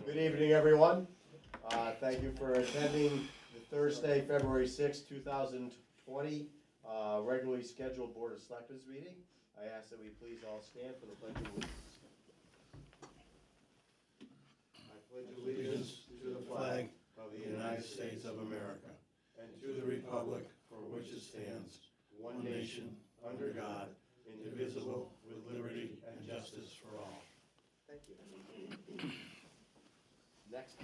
Good evening, everyone. Thank you for attending the Thursday, February 6, 2020, regularly scheduled Board of Selectmen's meeting. I ask that we please all stand for the Pledge of Allegiance. I pledge allegiance to the flag of the United States of America and to the republic for which it stands, one nation, under God, indivisible, with liberty and justice for all. Thank you. Next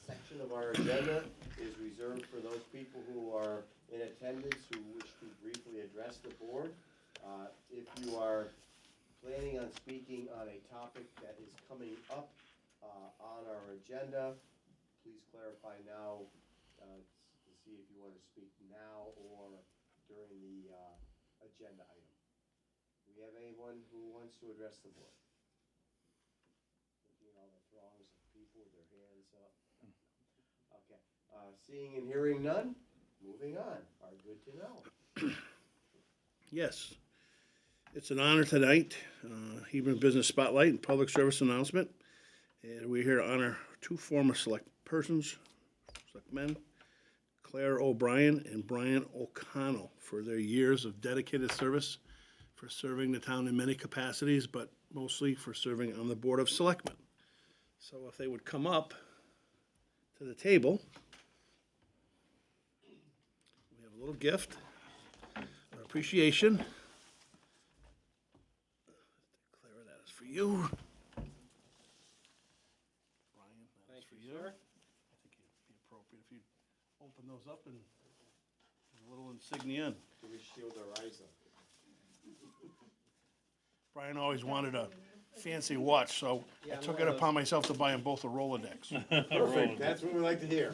section of our agenda is reserved for those people who are in attendance who wish to briefly address the board. If you are planning on speaking on a topic that is coming up on our agenda, please clarify now to see if you want to speak now or during the agenda item. Do we have anyone who wants to address the board? Looking at all the throngs of people with their hands up. Okay. Seeing and hearing none, moving on. Are good to know. Yes, it's an honor tonight, Hebron Business Spotlight and Public Service Announcement. And we're here to honor two former selectmen, Claire O'Brien and Brian O'Connell, for their years of dedicated service, for serving the town in many capacities, but mostly for serving on the Board of Selectmen. So if they would come up to the table, we have a little gift, an appreciation. Clara, that is for you. Brian, that is for you. Sir. I think it'd be appropriate if you open those up and a little insignia. Do we shield our eyes up? Brian always wanted a fancy watch, so I took it upon myself to buy him both a Rolodex. Perfect. That's what we like to hear.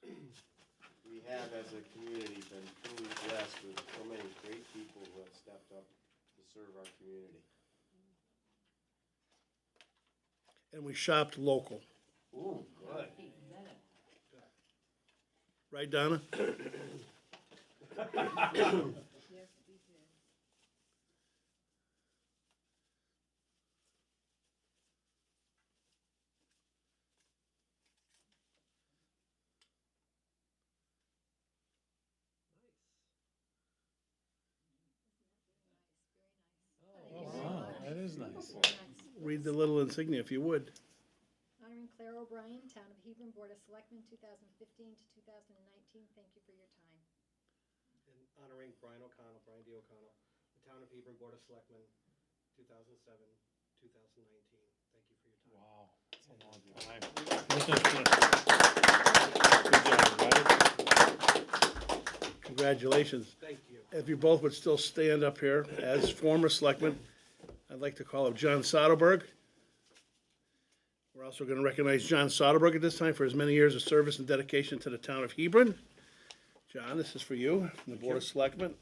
We have, as a community, been truly blessed with so many great people who have stepped up to serve our community. And we shopped local. Ooh, good. Right, Donna? Wow, that is nice. Read the little insignia if you would. Honoring Claire O'Brien, Town of Hebron Board of Selectmen, 2015 to 2019. Thank you for your time. And honoring Brian O'Connell, Brian D. O'Connell, the Town of Hebron Board of Selectmen, 2007, 2019. Thank you for your time. Wow, that's a long time. Good job, right? Congratulations. Thank you. If you both would still stand up here as former selectmen, I'd like to call up John Soderberg. We're also going to recognize John Soderberg at this time for his many years of service and dedication to the town of Hebron. John, this is for you, from the Board of Selectmen.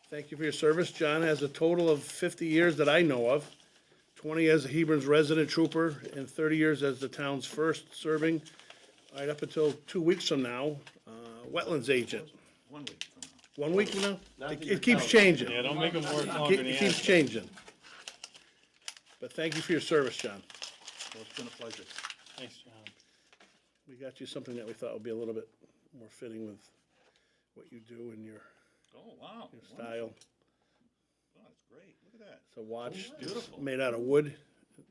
Thank you for your service. John has a total of 50 years that I know of, 20 as Hebron's resident trooper, and 30 years as the town's first serving, right up until 2 weeks from now, wetlands agent. 1 week from now. 1 week from now? Not that It you're keeps counting. changing. Yeah, don't make them work longer than It the keeps actual. changing. But thank you for your service, John. Well, it's been a pleasure. Thanks, John. We got you something that we thought would be a little bit more fitting with what you do and your Oh, wow. style. Oh, that's great. Look at that. It's a watch Beautiful. made out of wood.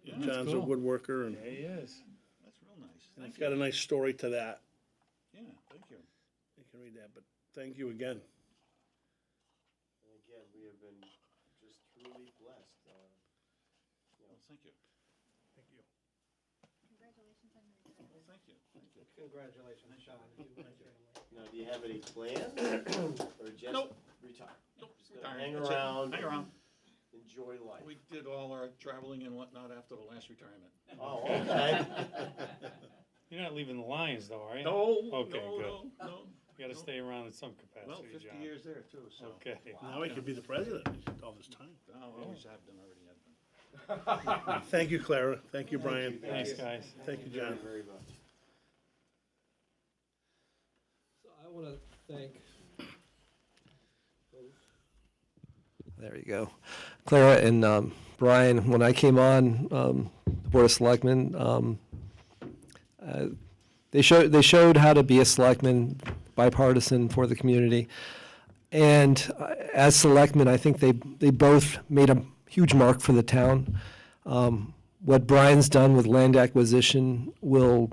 Yeah, John's cool. a woodworker, and he is. That's real nice. it's Thank got a you. nice story to that. Yeah, thank you. You can read that, but thank you again. And again, we have been just truly blessed. Well, thank you. Thank you. Congratulations on your retirement. Well, thank you. Thank you. Congratulations, Sean. You and your family. Now, do you have any plans or just Nope. retire? Nope, Just gonna retired. hang That's it. around. Hang around. Enjoy life. We did all our traveling and whatnot after the last retirement. Oh, okay. You're not leaving the Lions though, are you? No, Okay, no, good. no, no. You gotta stay around in some capacity, Well, 50 John. years there too, so. Okay. Now he could be the president all this time. No, we always have been, already have been. Thank you, Clara. Thank you, Brian. Thanks, guys. Thank you, John. Very much. So I want to Thank. There you go. Clara and Brian, when I came on the Board of Selectmen, they showed how to be a selectman, bipartisan for the community. And as selectmen, I think they both made a huge mark for the town. What Brian's done with land acquisition will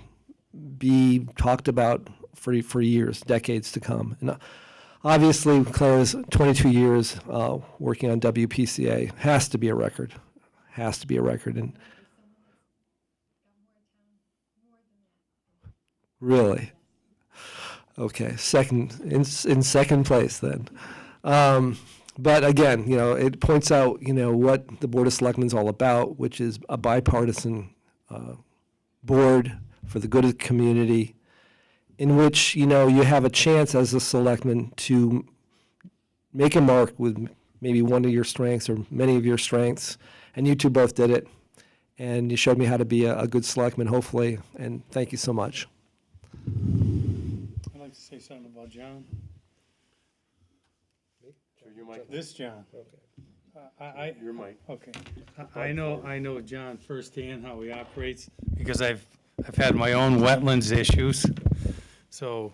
be talked about for years, decades to come. And obviously, Clara's 22 years working on WPCA has to be a record. Has to be a record. And really, okay, in second place then. But again, it points out, what the Board of Selectmen is all about, which is a bipartisan board for the good of the community, in which, you have a chance as a selectman to make a mark with maybe one of your strengths or many of your strengths. And you two both did it. And you showed me how to be a good selectman, hopefully. And thank you so much. I'd like to say something about John. Sure, you might. This John. Okay. Your mic. Okay. I know John firsthand, how he operates, because I've had my own wetlands issues. So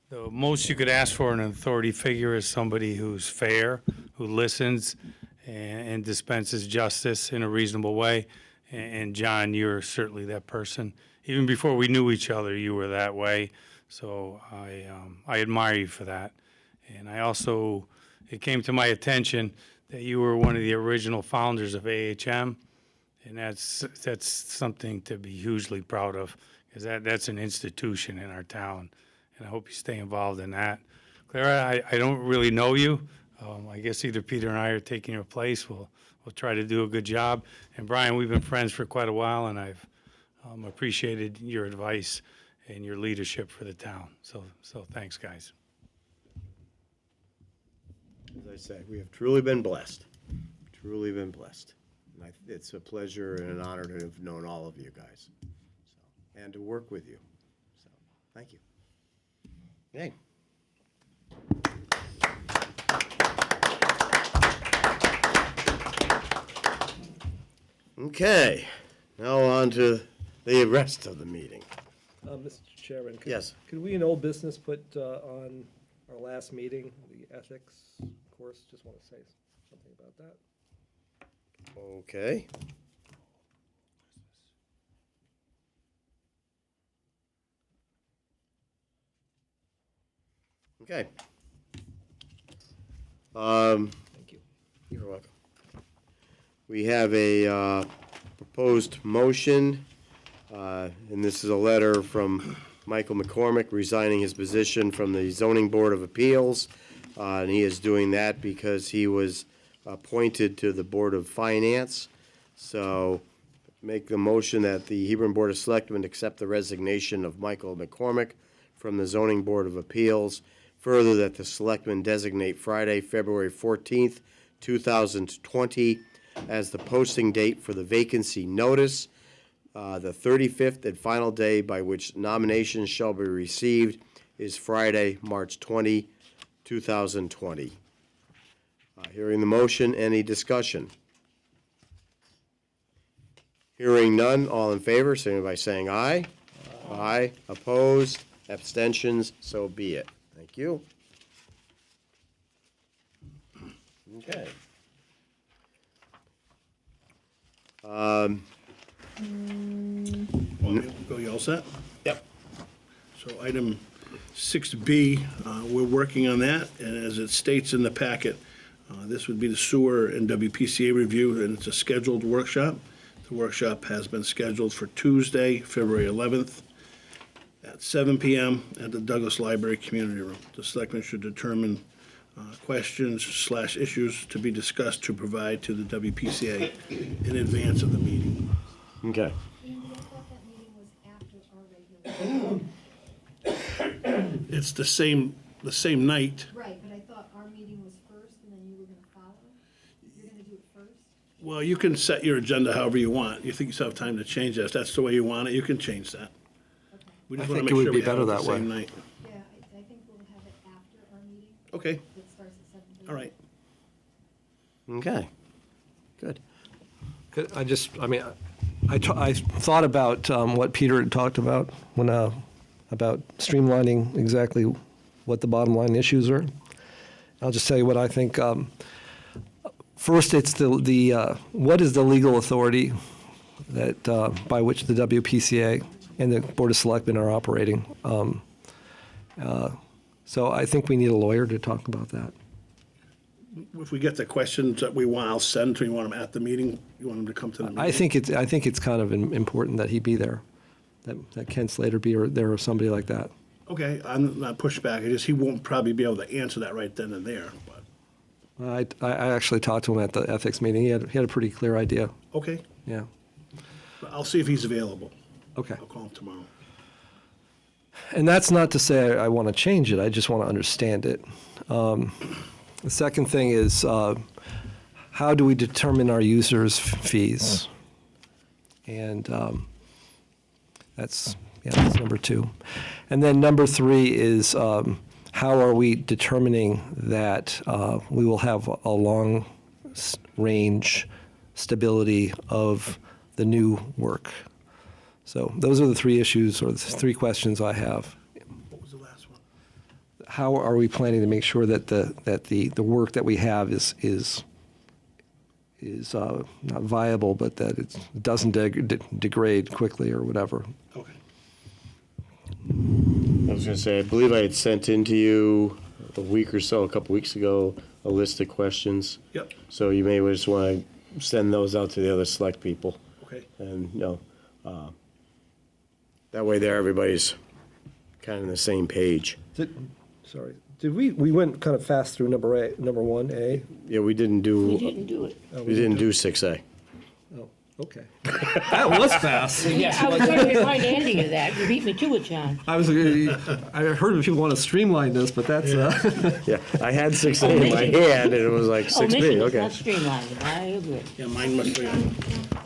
the most you could ask for in an authority figure is somebody who's fair, who listens and dispenses justice in a reasonable way. And John, you're certainly that person. Even before we knew each other, you were that way. So I admire you for that. And I also, it came to my attention that you were one of the original founders of AHM. And that's something to be hugely proud of, because that's an institution in our town. And I hope you stay involved in that. Clara, I don't really know you. I guess either Peter and I are taking your place. We'll try to do a good job. And Brian, we've been friends for quite a while, and I've appreciated your advice and your leadership for the town. So thanks, guys. As I say, we have truly been blessed. Truly been blessed. And it's a pleasure and an honor to have known all of you guys, and to work with you. So, thank you. Okay. Okay, now on to the rest of the meeting. Mr. Chairman, Yes. could we in old business put on our last meeting, the ethics course? Just want to say something about that. Okay. Okay. Thank you. You're welcome. We have a proposed motion, and this is a letter from Michael McCormick resigning his position from the Zoning Board of Appeals. And he is doing that because he was appointed to the Board of Finance. So make the motion that the Hebron Board of Selectmen accept the resignation of Michael McCormick from the Zoning Board of Appeals. Further, that the Selectmen designate Friday, February 14th, 2020 as the posting date for the vacancy notice. The 35th and final day by which nominations shall be received is Friday, March 20, 2020. Hearing the motion, any discussion? Hearing none, all in favor, signify by saying aye. Aye. Opposed, abstentions, so be it. Thank you. Okay. Go, you all set? Yep. So item 6B, we're working on that, and as it states in the packet, this would be the sewer and WPCA review, and it's a scheduled workshop. The workshop has been scheduled for Tuesday, February 11th at 7 p.m. at the Douglas Library Community Room. The selectmen should determine questions/issues to be discussed to provide to the WPCA in advance of the meeting. Okay. Andy, I thought that meeting was after our regular meeting. It's the same night. Right, but I thought our meeting was first and then you were gonna follow. You're gonna do it first? Well, you can set your agenda however you want. You think you still have time to change that. If that's the way you want it, you can change that. Okay. We just I wanna think make it would sure be we have better it the that way. same night. Yeah, I think we'll have it after Okay, It starts at 7:30. all right. Okay, good. I thought about what Peter had talked about when about streamlining exactly what the bottom line issues are. I'll just tell you what I think. First, it's the what is the legal authority that by which the WPCA and the Board of Selectmen are operating. So I think we need a lawyer to talk about that. If we get the questions that we want, I'll send to you. You want them at the meeting? You want them to come to the meeting? I think it's kind of important that he be there, that Ken Slater be there or somebody like that. Okay, I'm not pushed back. He won't probably be able to answer that right then and there, but, I actually talked to him at the ethics meeting. He had a pretty clear idea. okay. Yeah. But I'll see if he's available. Okay. I'll call him tomorrow. And that's not to say I want to change it. I just want to understand it. The second thing is how do we determine our users' fees? And that's number 2. And then number 3 is how are we determining that we will have a long-range stability of the new work? So those are the 3 issues or the 3 questions I have. What was the last one? How are we planning to make sure that the work that we have is not viable, but that it doesn't degrade quickly or whatever? Okay. I was gonna say, I believe I had sent in to you a couple weeks ago, a list of questions. Yep, So you may just wanna send those out to the other select people. okay. And, that way there, everybody's kind of on the same page. Sorry, did we went kind of fast through number 1A? Yeah, we didn't do. We didn't do it. We didn't do 6A. Oh, okay. That was fast. I was going to remind Andy of that. You beat me to it, John. I heard people want to streamline this, but that's, Yeah, I had 6A in my hand, and it was like Oh, 6B, Michigan's okay. not streamlined. I agree. Yeah, mine must be,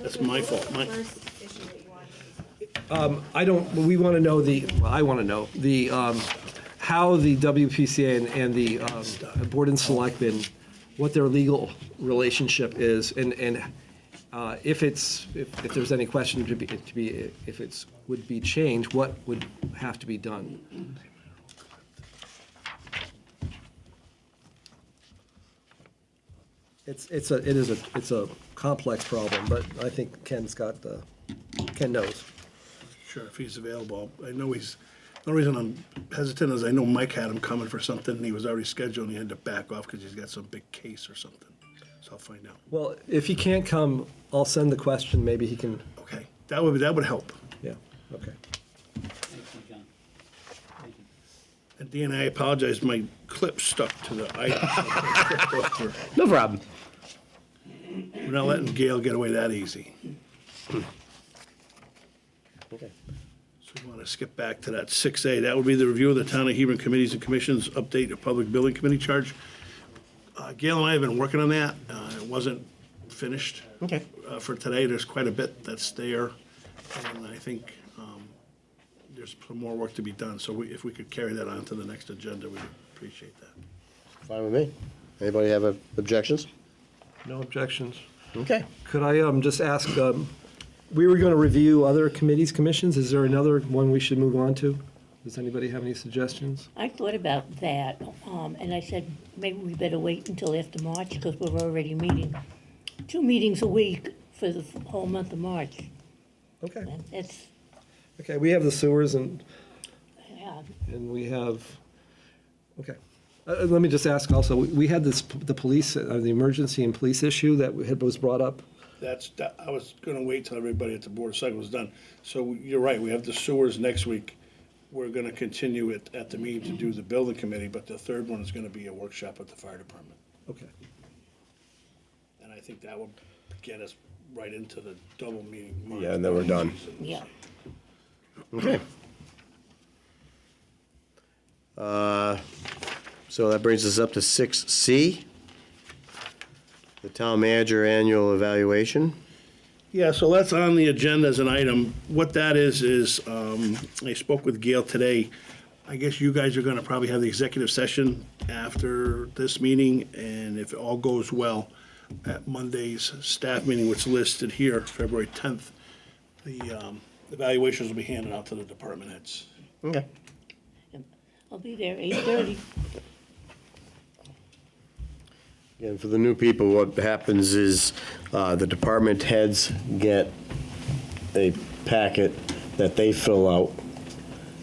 that's my fault. What was the first issue that you wanted? we want to know I want to know how the WPCA and the Board and Selectmen, what their legal relationship is, and if there's any question if it would be changed, what would have to be done? It's a complex problem, but I think Ken knows. Sure, if he's available. I know the only reason I'm hesitant is I know Mike had him coming for something, and he was already scheduled, and he had to back off because he's got some big case or something. So I'll find out. Well, if he can't come, I'll send the question, maybe he can, Okay, that would help. yeah, okay. Thank you, John. Thank you. And Dan, I apologize, my clip stuck to the item. No problem. We're not letting Gail get away that easy. Okay. So we want to skip back to that 6A. That would be the review of the Town of Hebron Committees and Commissions, update of Public Building Committee charge. Gail and I have been working on that. It wasn't finished. Okay. For today. There's quite a bit that's there. And I think there's some more work to be done. So if we could carry that on to the next agenda, we'd appreciate that. Fine with me. Anybody have objections? No objections. Okay. Could I just ask, we were going to review other committees, commissions. Is there another one we should move on to? Does anybody have any suggestions? I thought about that, and I said, maybe we better wait until after March, because we're already meeting 2 meetings a week for the whole month of March. Okay. That's, Okay, we have the sewers and yeah, we have, okay. Let me just ask also, we had the police, the emergency and police issue that was brought up. I was gonna wait till everybody at the Board of Selectmen was done. So you're right, we have the sewers next week. We're gonna continue it at the meeting to do the building committee, but the third one is gonna be a workshop at the fire department. Okay. And I think that will get us right into the double meeting. Yeah, and then we're done. yeah. Okay. So that brings us up to 6C, the town manager annual evaluation. Yeah, so that's on the agenda as an item. What that is I spoke with Gail today. I guess you guys are gonna probably have the executive session after this meeting, and if it all goes well, at Monday's staff meeting, which is listed here, February 10th, the evaluations will be handed out to the department heads. Okay. I'll be there 8:30. And for the new people, what happens is the department heads get a packet that they fill out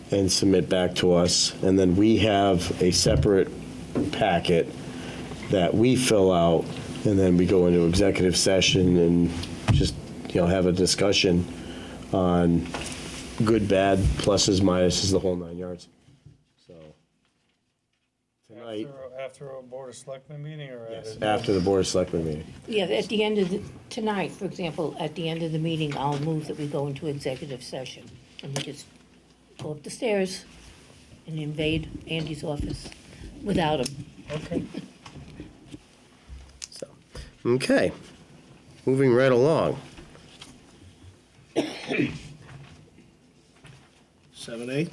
and submit back to us. And then we have a separate packet that we fill out, and then we go into executive session and just, have a discussion on good, bad, pluses, minuses, the whole 9 yards. So, tonight, After a Board of Selectmen meeting or? yes, after the Board of Selectmen meeting. Yeah, at the end of tonight, for example, at the end of the meeting, I'll move that we go into executive session. And we just go up the stairs and invade Andy's office without him. Okay. So, okay, moving right along. 7A,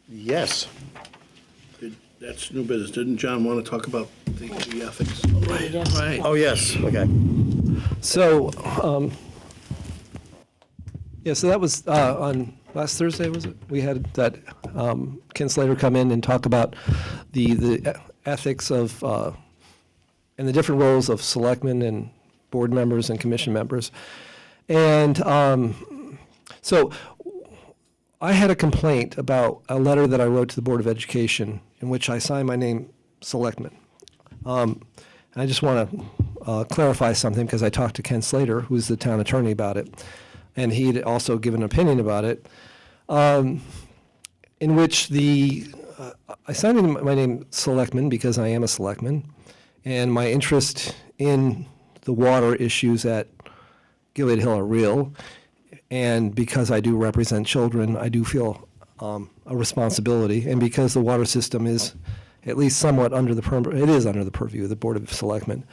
Yes. that's new business. Didn't John want to talk about the ethics? Right. Oh, yes, okay. So, so that was on last Thursday, was it? We had that Ken Slater come in and talk about the ethics of and the different roles of selectmen and board members and commission members. And so I had a complaint about a letter that I wrote to the Board of Education in which I signed my name Selectmen. And I just want to clarify something because I talked to Ken Slater, who's the town attorney, about it. And he'd also given an opinion about it, in which I signed my name Selectman because I am a selectman, and my interest in the water issues at Gilead Hill are real, and because I do represent children, I do feel a responsibility, and because the water system is at least somewhat under the purview of the Board of Selectmen.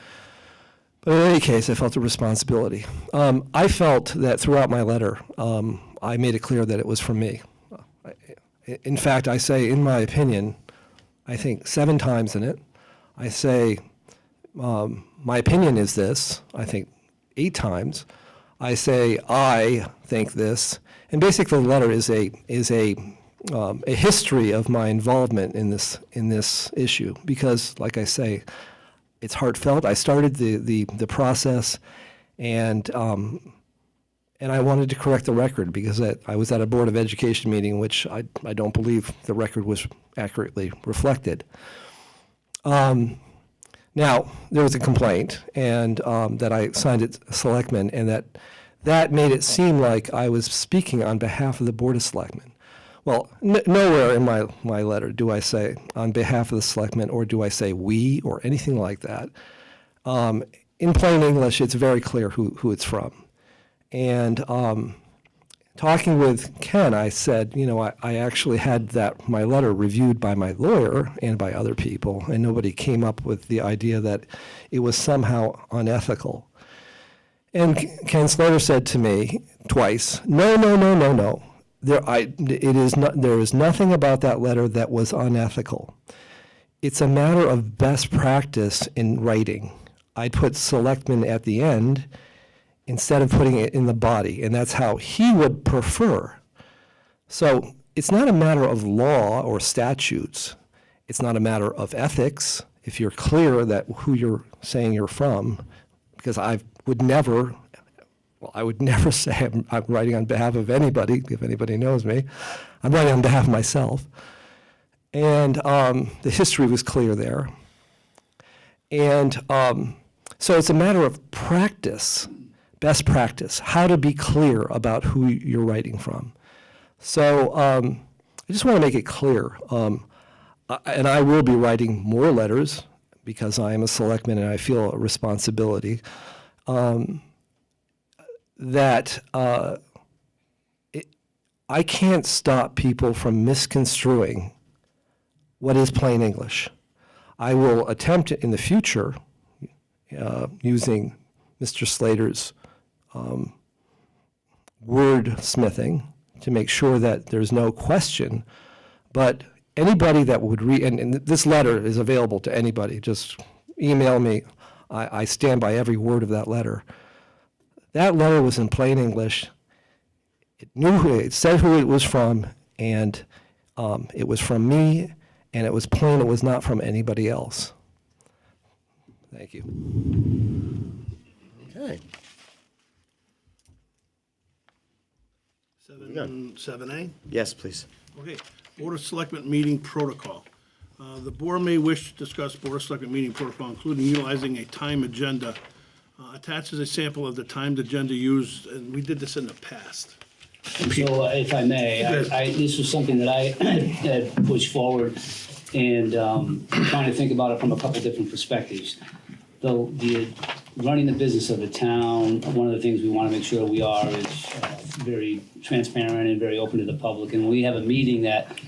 But in any case, I felt a responsibility. I felt that throughout my letter, I made it clear that it was from me. In fact, I say, in my opinion, I think 7 times in it, I say, my opinion is this, I think 8 times. I say, I think this. And basically the letter is a history of my involvement in this issue because, like I say, it's heartfelt. I started the process, and I wanted to correct the record because I was at a Board of Education meeting, which I don't believe the record was accurately reflected. Now, there was a complaint, and that I signed it Selectmen, and that made it seem like I was speaking on behalf of the Board of Selectmen. Well, nowhere in my letter do I say on behalf of the Selectmen, or do I say we, or anything like that. In plain English, it's very clear who it's from. And talking with Ken, I said, I actually had my letter reviewed by my lawyer and by other people, and nobody came up with the idea that it was somehow unethical. And Ken Slater said to me twice, no. There is nothing about that letter that was unethical. It's a matter of best practice in writing. I'd put Selectmen at the end instead of putting it in the body, and that's how he would prefer. So it's not a matter of law or statutes. It's not a matter of ethics. If you're clear that who you're saying you're from, because I would never say I'm writing on behalf of anybody, if anybody knows me. I'm writing on behalf of myself. And the history was clear there. And so it's a matter of practice, best practice, how to be clear about who you're writing from. So I just want to make it clear. And I will be writing more letters because I am a selectman and I feel a responsibility. That I can't stop people from misconstruing what is plain English. I will attempt it in the future using Mr. Slater's wordsmithing to make sure that there's no question. But anybody that would read, and this letter is available to anybody, just email me. I stand by every word of that letter. That letter was in plain English. It said who it was from, and it was from me, and it was plain it was not from anybody else. Thank you. Okay. 7A? Yes, please. Okay, Board of Selectmen meeting protocol. The board may wish to discuss Board of Selectmen meeting protocol, including utilizing a time agenda. Attaches a sample of the timed agenda used, and we did this in the past. So if I may, this was something that I had pushed forward and trying to think about it from a couple different perspectives. The running the business of the town, one of the things we want to make sure we are is very transparent and very open to the public. And we have a meeting that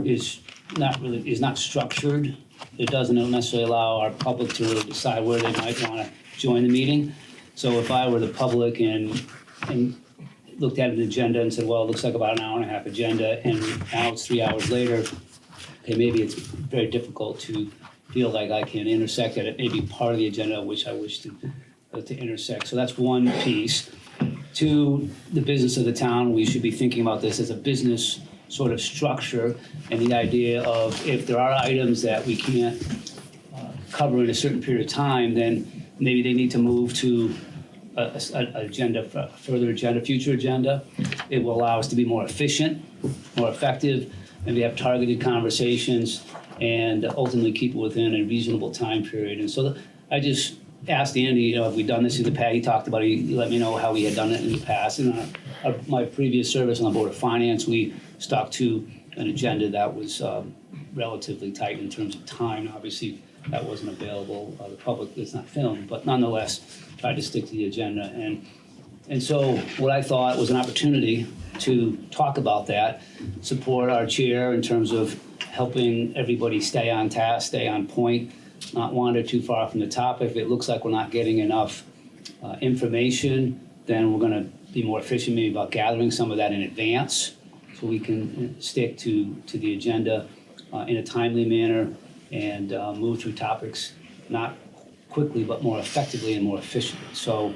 is not structured. It doesn't necessarily allow our public to really decide where they might want to join the meeting. So if I were the public and looked at an agenda and said, well, it looks like about an hour and a half agenda, and now it's 3 hours later, okay, maybe it's very difficult to feel like I can intersect at it, maybe part of the agenda which I wish to intersect. So that's one piece. Two, the business of the town, we should be thinking about this as a business sort of structure, and the idea of if there are items that we can't cover in a certain period of time, then maybe they need to move to further agenda, future agenda. It will allow us to be more efficient, more effective, and we have targeted conversations and ultimately keep it within a reasonable time period. And so I just asked Andy, have we done this in the past? He talked about it. He let me know how he had done it in the past. In my previous service on the Board of Finance, we stuck to an agenda that was relatively tight in terms of time. Obviously, that wasn't available. The public is not filmed, but nonetheless, tried to stick to the agenda. And so what I thought was an opportunity to talk about that, support our chair in terms of helping everybody stay on task, stay on point, not wander too far from the topic. If it looks like we're not getting enough information, then we're going to be more efficient maybe about gathering some of that in advance so we can stick to the agenda in a timely manner and move through topics not quickly but more effectively and more efficiently. So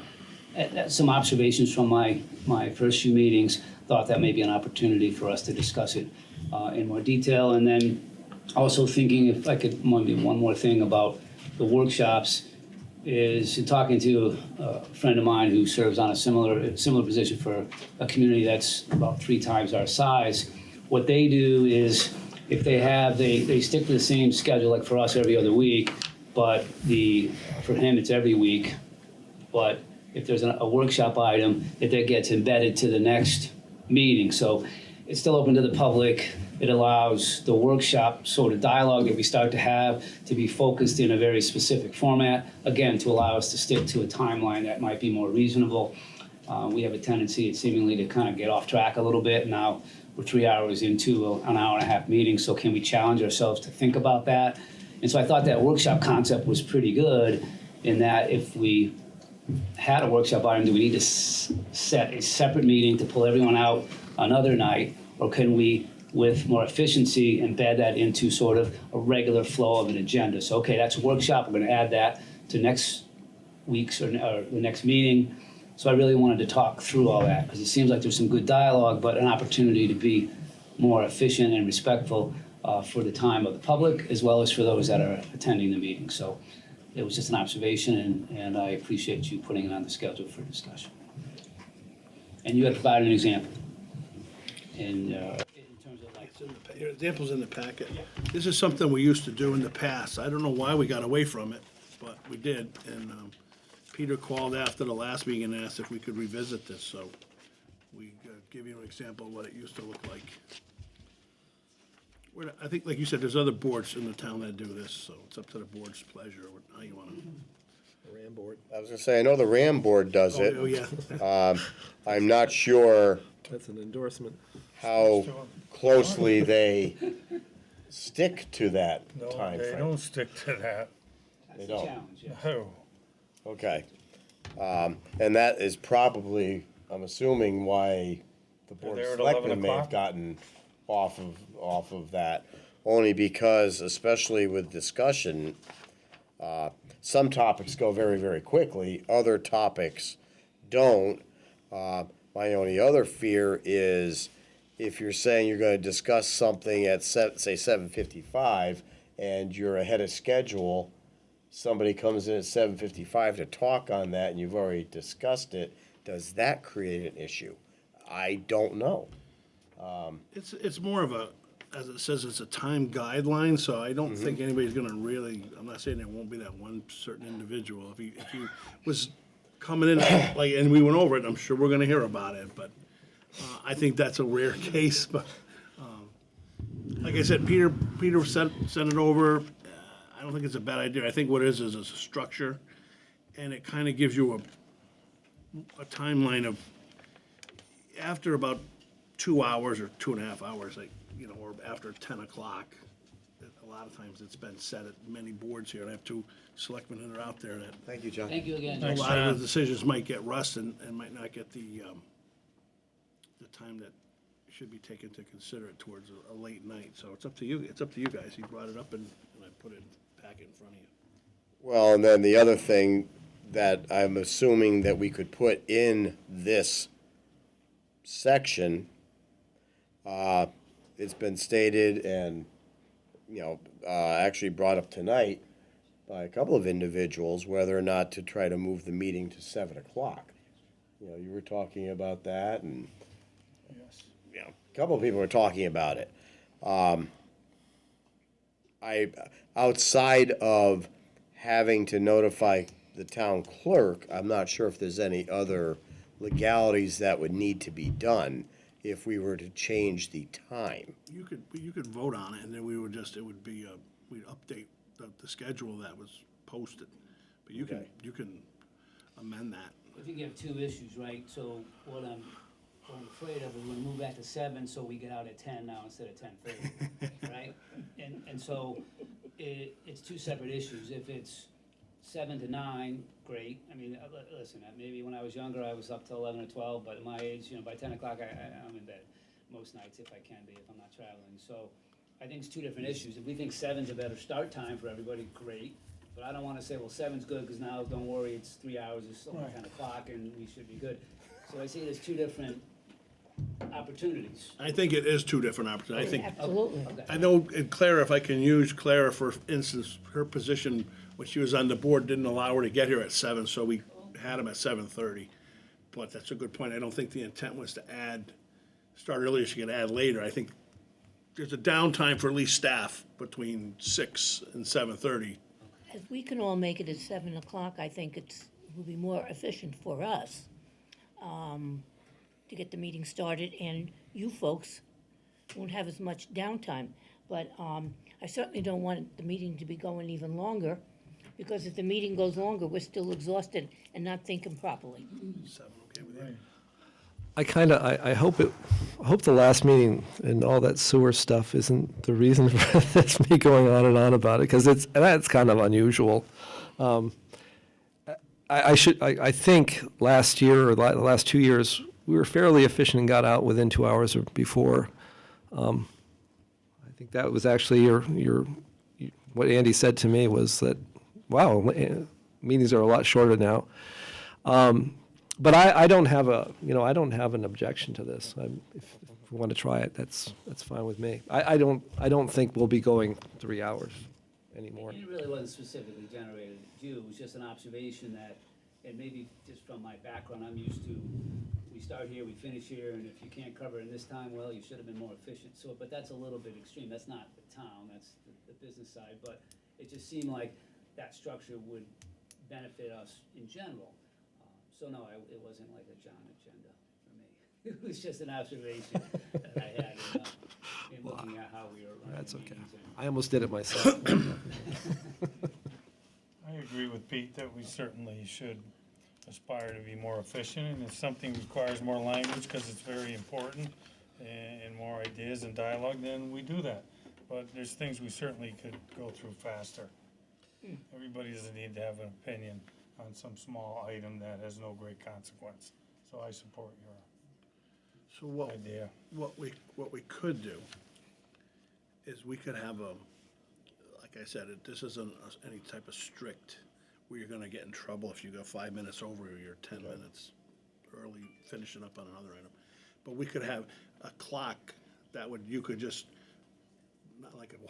that's some observations from my first few meetings. Thought that may be an opportunity for us to discuss it in more detail. And then also thinking, if I could, maybe one more thing about the workshops, is in talking to a friend of mine who serves on a similar position for a community that's about 3 times our size. What they do is, if they stick to the same schedule, like for us every other week, but for him it's every week. But if there's a workshop item, that gets embedded to the next meeting. So it's still open to the public. It allows the workshop sort of dialogue that we start to have to be focused in a very specific format, again, to allow us to stick to a timeline that might be more reasonable. We have a tendency, seemingly, to kind of get off track a little bit. Now we're 3 hours into an hour and a half meeting, so can we challenge ourselves to think about that? And so I thought that workshop concept was pretty good, in that if we had a workshop item, do we need to set a separate meeting to pull everyone out another night, or can we, with more efficiency, embed that into sort of a regular flow of an agenda? So, okay, that's a workshop. We're going to add that to next week's or the next meeting. So I really wanted to talk through all that, because it seems like there's some good dialogue, but an opportunity to be more efficient and respectful for the time of the public, as well as for those that are attending the meeting. So it was just an observation, and I appreciate you putting it on the schedule for discussion. And you had provided an example in terms of like. Your example's in the packet. This is something we used to do in the past. I don't know why we got away from it, but we did. And Peter called after the last meeting and asked if we could revisit this, so we give you an example of what it used to look like. I think, like you said, there's other boards in the town that do this, so it's up to the board's pleasure, how you want to. The RAM board. I was gonna say, I know the RAM board does it. Oh, yeah. I'm not sure That's an endorsement. how closely they stick to that timeframe. They don't stick to that. They That's don't. a challenge, yeah. Oh. Okay. And that is probably, I'm assuming, why the Board there of at 11 Selectmen may have o'clock? gotten off of that, only because, especially with discussion, some topics go very, very quickly, other topics don't. My only other fear is if you're saying you're gonna discuss something at say 7:55, and you're ahead of schedule, somebody comes in at 7:55 to talk on that, and you've already discussed it, does that create an issue? I don't know. It's more of a, as it says, it's a time guideline, so I don't think anybody's gonna really, I'm not saying there won't be that one certain individual. If he was coming in, like, and we went over it, I'm sure we're gonna hear about it, but, I think that's a rare case, but, like I said, Peter sent it over. I don't think it's a bad idea. I think what it is it's a structure, and it kinda gives you a timeline of, after about 2 hours or 2.5 hours, like, you know, or after 10 o'clock. A lot of times it's been said at many boards here, and I have 2 selectmen that are out there that Thank you, John. Thank you again. a lot of the decisions might get rust and might not get the time that should be taken to consider it towards a late night. So it's up to you, guys. You brought it up and I put it back in front of you. Well, and then the other thing that I'm assuming that we could put in this section, it's been stated and, actually brought up tonight by a couple of individuals, whether or not to try to move the meeting to 7 o'clock. You were talking about that, and, a couple of people were talking about it. Outside of having to notify the town clerk, I'm not sure if there's any other legalities that would need to be done if we were to change the time. You could vote on it and then it would be, we'd update the schedule that was posted. But you Okay. can amend that. I think you have 2 issues, right? So what I'm afraid of is we're gonna move back to 7, so we get out at 10 now instead of 10:30, right? And so it's 2 separate issues. If it's 7 to 9, great. I mean, listen, maybe when I was younger, I was up till 11 or 12, but at my age, by 10 o'clock, I'm in bed most nights if I can be, if I'm not traveling. So I think it's 2 different issues. If we think 7's a better start time for everybody, great. But I don't wanna say, well, 7's good, because now, don't worry, it's 3 hours, it's still 10 o'clock, and we should be good. So I see it as 2 different opportunities. I think it is 2 different opportunities. I think, Absolutely. Okay. I know, and Clara, if I can use Clara for instance, her position when she was on the board didn't allow her to get here at 7, so we had them at 7:30. But that's a good point. I don't think the intent was to start earlier, she could add later. I think there's a downtime for at least staff between 6 and 7:30. If we can all make it at 7 o'clock, I think it will be more efficient for us to get the meeting started, and you folks won't have as much downtime. But I certainly don't want the meeting to be going even longer, because if the meeting goes longer, we're still exhausted and not thinking properly. 7, okay with you? I hope the last meeting and all that sewer stuff isn't the reason for this, me going on and on about it, because that's kind of unusual. I think last year or the last 2 years, we were fairly efficient and got out within 2 hours or before. I think that was actually what Andy said to me was that, wow, meetings are a lot shorter now. But I don't have an objection to this. If we want to try it, that's fine with me. I don't think we'll be going 3 hours anymore. It really wasn't specifically generated at you, it was just an observation that, and maybe just from my background, I'm used to, we start here, we finish here, and if you can't cover it in this time, well, you should have been more efficient. So, but that's a little bit extreme, that's not the town, that's the business side, but it just seemed like that structure would benefit us in general. So no, it wasn't like a John agenda for me. It was just an observation that I had in looking at how we were running That's okay. meetings. I almost did it myself. I agree with Pete that we certainly should aspire to be more efficient, and if something requires more language because it's very important and more ideas and dialogue, then we do that. But there's things we certainly could go through faster. Everybody doesn't need to have an opinion on some small item that has no great consequence. So I support your. So what, idea. what we could do is we could have a, like I said, this isn't any type of strict, where you're gonna get in trouble if you go 5 minutes over or you're 10 minutes early finishing up on another item. But we could have a clock that would, you could just, not like it,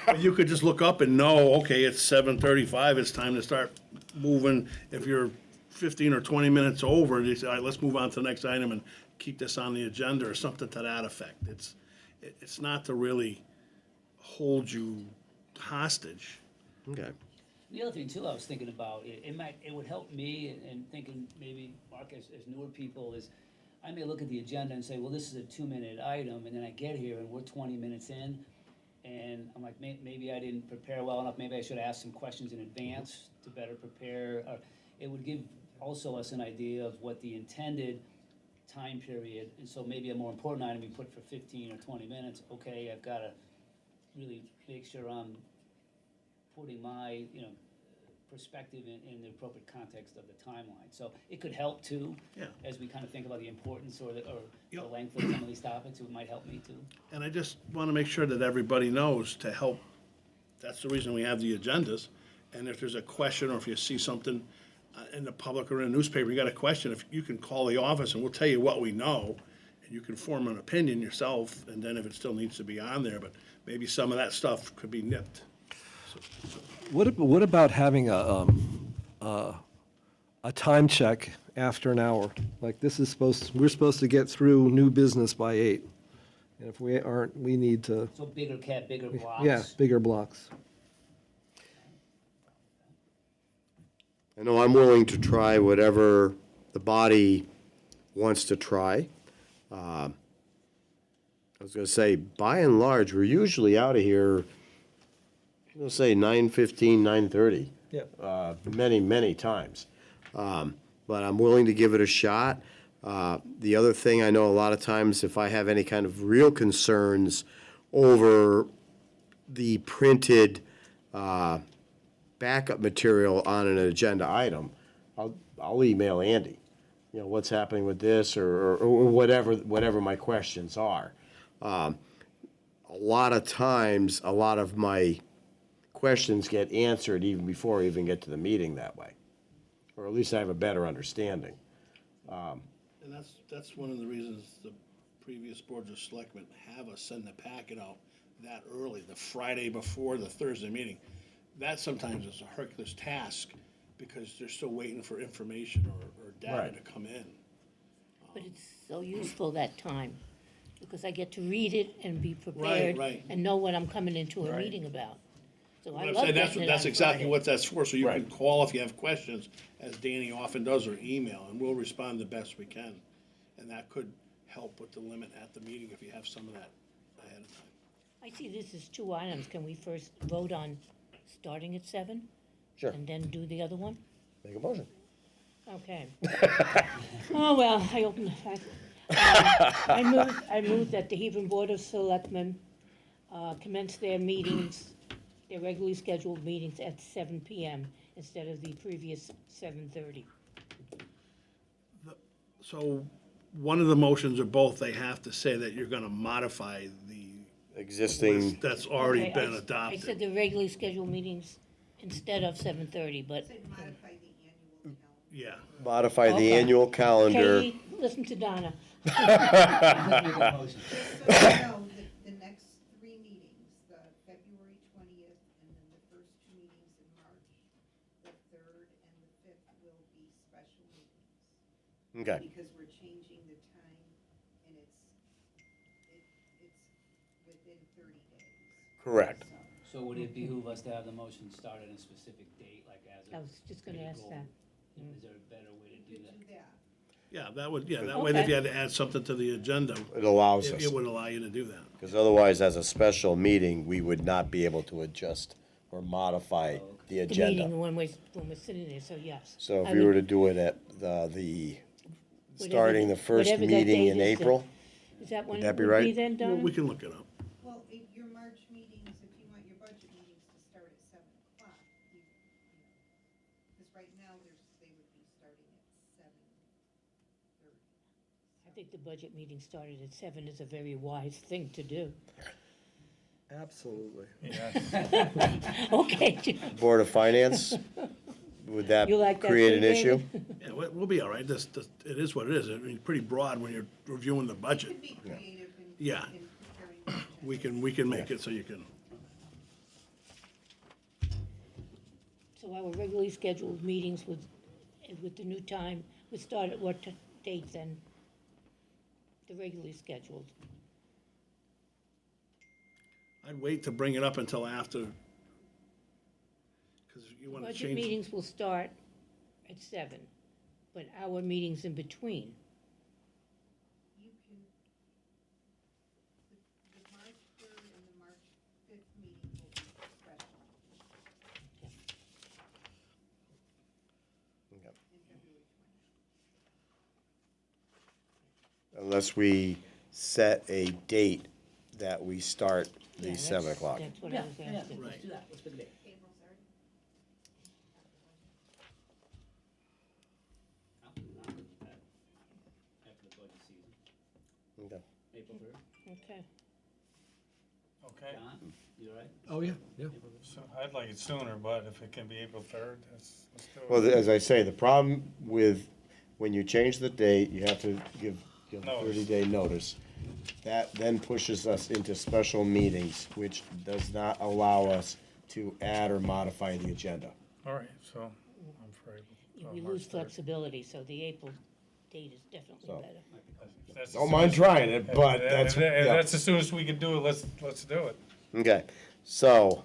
but you could just look up and know, okay, it's 7:35, it's time to start moving. If you're 15 or 20 minutes over, you say, all right, let's move on to the next item and keep this on the agenda, or something to that effect. It's not to really hold you hostage. Okay. The other thing too, I was thinking about, it would help me and thinking maybe, Mark, as newer people, is I may look at the agenda and say, well, this is a 2-minute item, and then I get here and we're 20 minutes in, and I'm like, maybe I didn't prepare well enough, maybe I should ask some questions in advance to better prepare. It would give also us an idea of what the intended time period, and so maybe a more important item we put for 15 or 20 minutes, okay, I've gotta really make sure I'm putting my, perspective in the appropriate context of the timeline. So it could help too, Yeah. as we kind of think about the importance or the Yep. length of some of these topics, it might help me too. And I just want to make sure that everybody knows to help. That's the reason we have the agendas. And if there's a question, or if you see something in the public or in a newspaper, you got a question, if you can call the office and we'll tell you what we know, and you can form an opinion yourself, and then if it still needs to be on there, but maybe some of that stuff could be nipped. What about having a time check after an hour? Like this is we're supposed to get through new business by 8. And if we aren't, we need to, So bigger blocks. yeah, bigger blocks. I know I'm willing to try whatever the body wants to try. I was gonna say, by and large, we're usually out of here, I'm gonna say 9:15, 9:30. Yeah. Many times. But I'm willing to give it a shot. The other thing, I know a lot of times if I have any kind of real concerns over the printed backup material on an agenda item, I'll email Andy. What's happening with this, or whatever my questions are. A lot of times, a lot of my questions get answered even before I even get to the meeting that way. Or at least I have a better understanding. And that's one of the reasons the previous boards of selectmen have us send the packet out that early, the Friday before the Thursday meeting. That sometimes is a Hercule's task, because they're still waiting for information or data Right. to come in. But it's so useful that time, because I get to read it and be prepared. right. And know what I'm coming into a meeting about. So I I'm love saying getting it that's on exactly Friday. what that's for, so you can Right. call if you have questions, as Danny often does, or email, and we'll respond the best we can. And that could help with the limit at the meeting if you have some of that ahead of time. I see this as 2 items. Can we first vote on starting at 7? Sure. And then do the other one? Make a motion. Okay. Oh, well, I move that the Hebron Board of Selectmen commence their meetings, their regularly scheduled meetings at 7 PM instead of the previous 7:30. So, one of the motions, or both, they have to say that you're gonna modify the Existing, list that's already Okay, been I adopted. said the regularly scheduled meetings instead of 7:30, but Yeah, modify the Okay. annual calendar. Katie, listen to Donna. Just so you know, the next 3 meetings, the February 20th, and then the first 2 meetings in March, the 3rd and the 5th will be special meetings. Okay. Because we're changing the time, and it's within 30 days. Correct. So would it behoove us to have the motion start at a specific date, like as of I was just gonna ask April? that. Is there a better way to You do could that? do that. that way if Okay. you had to add something to the agenda, It allows it us, it would allow you to do that. because otherwise, as a special meeting, we would not be able to adjust or modify the The agenda. meeting when we're sitting there, so yes. So if I we would- were to do it at starting the first whatever that meeting date in is, April, Is that when would it that be would be right? then, Well, Donna? we can look it up. Well, your March meetings, if you want your budget meetings to start at 7 o'clock, because right now they would be starting at 7:30. think the budget meeting started at 7 is a very wise thing to do. Absolutely. Okay, Jim. Board of Finance, would that You like that create an too, issue? David? Yeah, we'll be all right. It is what it is. I mean, pretty broad when you're reviewing the budget. Could be creative Yeah. in preparing the agenda. We can make it so you can, So our regularly scheduled meetings with the new time would start at what date then? The regularly scheduled. I'd wait to bring it up until after, because you want to Budget change. meetings will start at 7, but our meetings in between. You can, the March 3rd and the March 5th meeting will be special. Okay. And February 20th. Unless we set a date that we start Yeah, the that's- 7 o'clock. That's what I was asking. Right. Let's do that, let's pick a date. April 3rd. After the budget season, Okay. April 3rd. Okay. Okay, John, you all right? Oh, yeah, yeah. April 3rd? so I'd like it sooner, but if it can be April 3rd, let's do it. Well, as I say, the problem with, when you change the date, you have to give a Notice. 30-day notice. That then pushes us into special meetings, which does not allow us to add or modify the agenda. All right, so I'm for April. We March lose 3rd. flexibility, so the April date is definitely So- better. If that's Don't as mind soon as- trying it, but if that's, that- if yeah. that's as soon as we can do it, let's do it. Okay, so,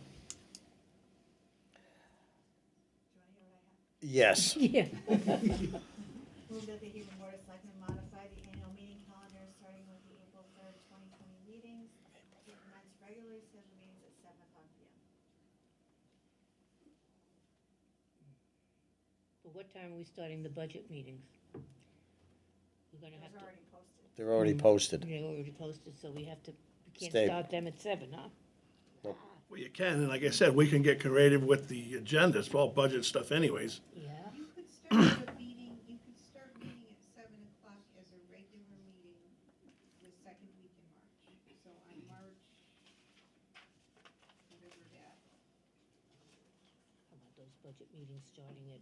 Do you want to hear what I have? yes, Yeah. Move that the Hebron Board of Selectmen modify the annual meeting calendar starting with the April 3rd, 2020 meetings. To commence regularly scheduled meetings at 7:00 PM. But what time are we starting the budget meetings? We're gonna have Those to. are already posted. they're already posted. They're already posted, so we can't Stay. start them at 7, huh? Well, you can, and like I said, we can get creative with the agenda. It's all budget stuff anyways. Yeah. You could start the meeting, you could start meeting at 7:00 as a regular meeting the second week in March. So on March, whatever that, How about those budget meetings starting at,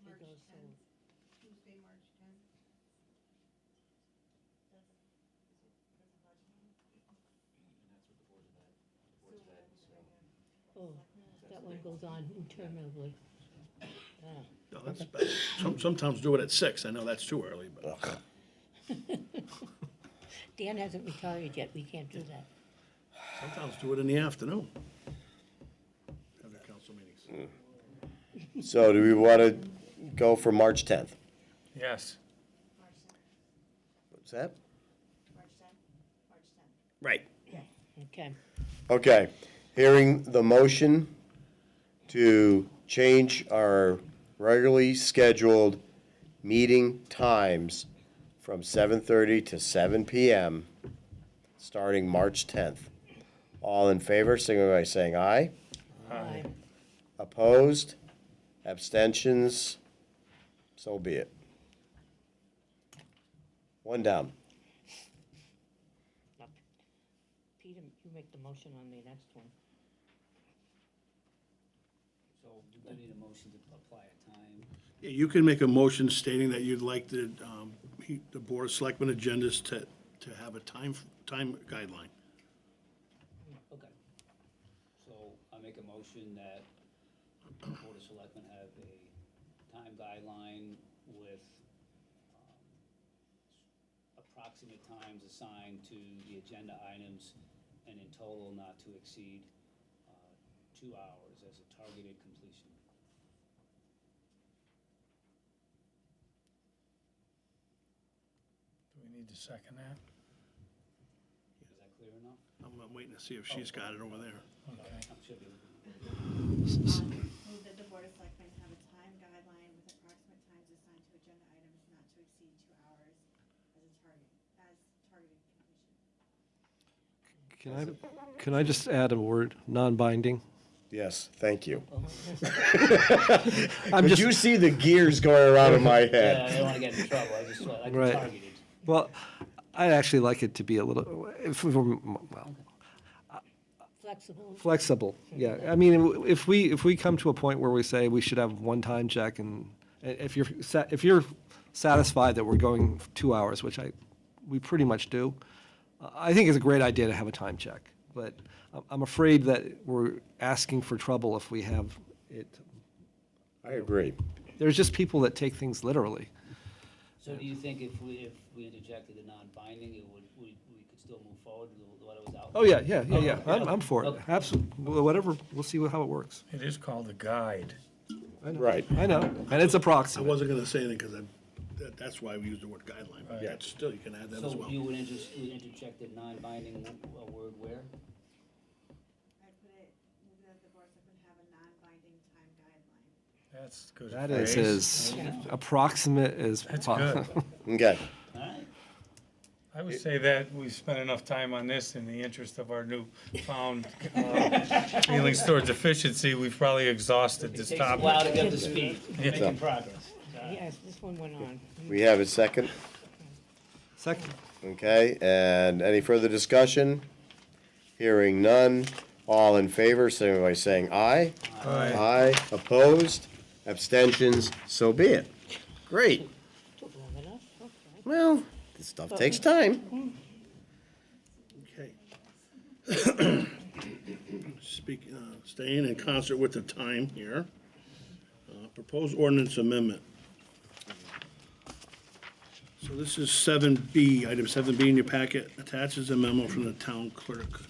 March goes so- 10th, Tuesday, March 10th. oh, that one goes on interminably. Ah. No, that's better. Sometimes do it at 6. I know that's too early, but Dan hasn't retired yet, we can't do that. sometimes do it in the afternoon. Have the council meetings. So do we want to go for March 10th? Yes. March 10th, What's that? March 10th, March 10th. Right. Okay. Okay, hearing the motion to change our regularly scheduled meeting times from 7:30 to 7 PM, starting March 10th. All in favor, signify by saying aye. Aye. Opposed? Abstentions? So be it. One down. Peter, you make the motion on the next one. So do we need a motion to apply a time? Yeah, you can make a motion stating that you'd like the Board of Selectmen agendas to have a time guideline. Okay. So I make a motion that the Board of Selectmen have a time guideline with approximate times assigned to the agenda items and in total not to exceed 2 hours as a targeted completion. Do we need to second that? Is that clear enough? I'm waiting to see if she's got it over there. Okay. Should be. Move that the Board of Selectmen have a time guideline with approximate times assigned to agenda items not to exceed 2 hours as targeted completion. Can I just add a word, non-binding? Yes, thank you. I'm Could just, you see the gears going around in my Yeah, I head? don't want to get in trouble, I just, like Right. targeted. Well, I'd actually like it to be a little, well, Flexible. flexible, yeah. I mean, if we come to a point where we say we should have one-time check, and if you're satisfied that we're going 2 hours, which we pretty much do, I think it's a great idea to have a time check. But I'm afraid that we're asking for trouble if we have it. I agree. There's just people that take things literally. So do you think if we interjected a non-binding, we could still move forward with what it was out? Oh, yeah. I'm for it, Okay. absolutely. Whatever, we'll see how it works. It is called a guide. Right. I know, and it's I approximate. wasn't gonna say anything, because that's why we use the word guideline, but Yeah. that's still, you can add that as So well. you would interject a non-binding word where? I put it, move that the board of selectmen have a non-binding time guideline. That's good. That is phrase. as approximate as That's possible. good. Okay. All right. I would say that we've spent enough time on this in the interest of our newfound feelings towards efficiency. We've probably exhausted It this takes a while topic. to get up to speed, Yeah. making progress. Yes, this one went on. We have a second. Second, Okay, and any further discussion? Hearing none. All in favor, signify by saying aye. Aye. Aye. Opposed? Abstentions? So be it. Great. Took long enough, okay. Well, this stuff takes time. Okay. Staying in concert with the time here. Proposed ordinance amendment. So this is 7B, item 7B in your packet, attaches a memo from the town clerk,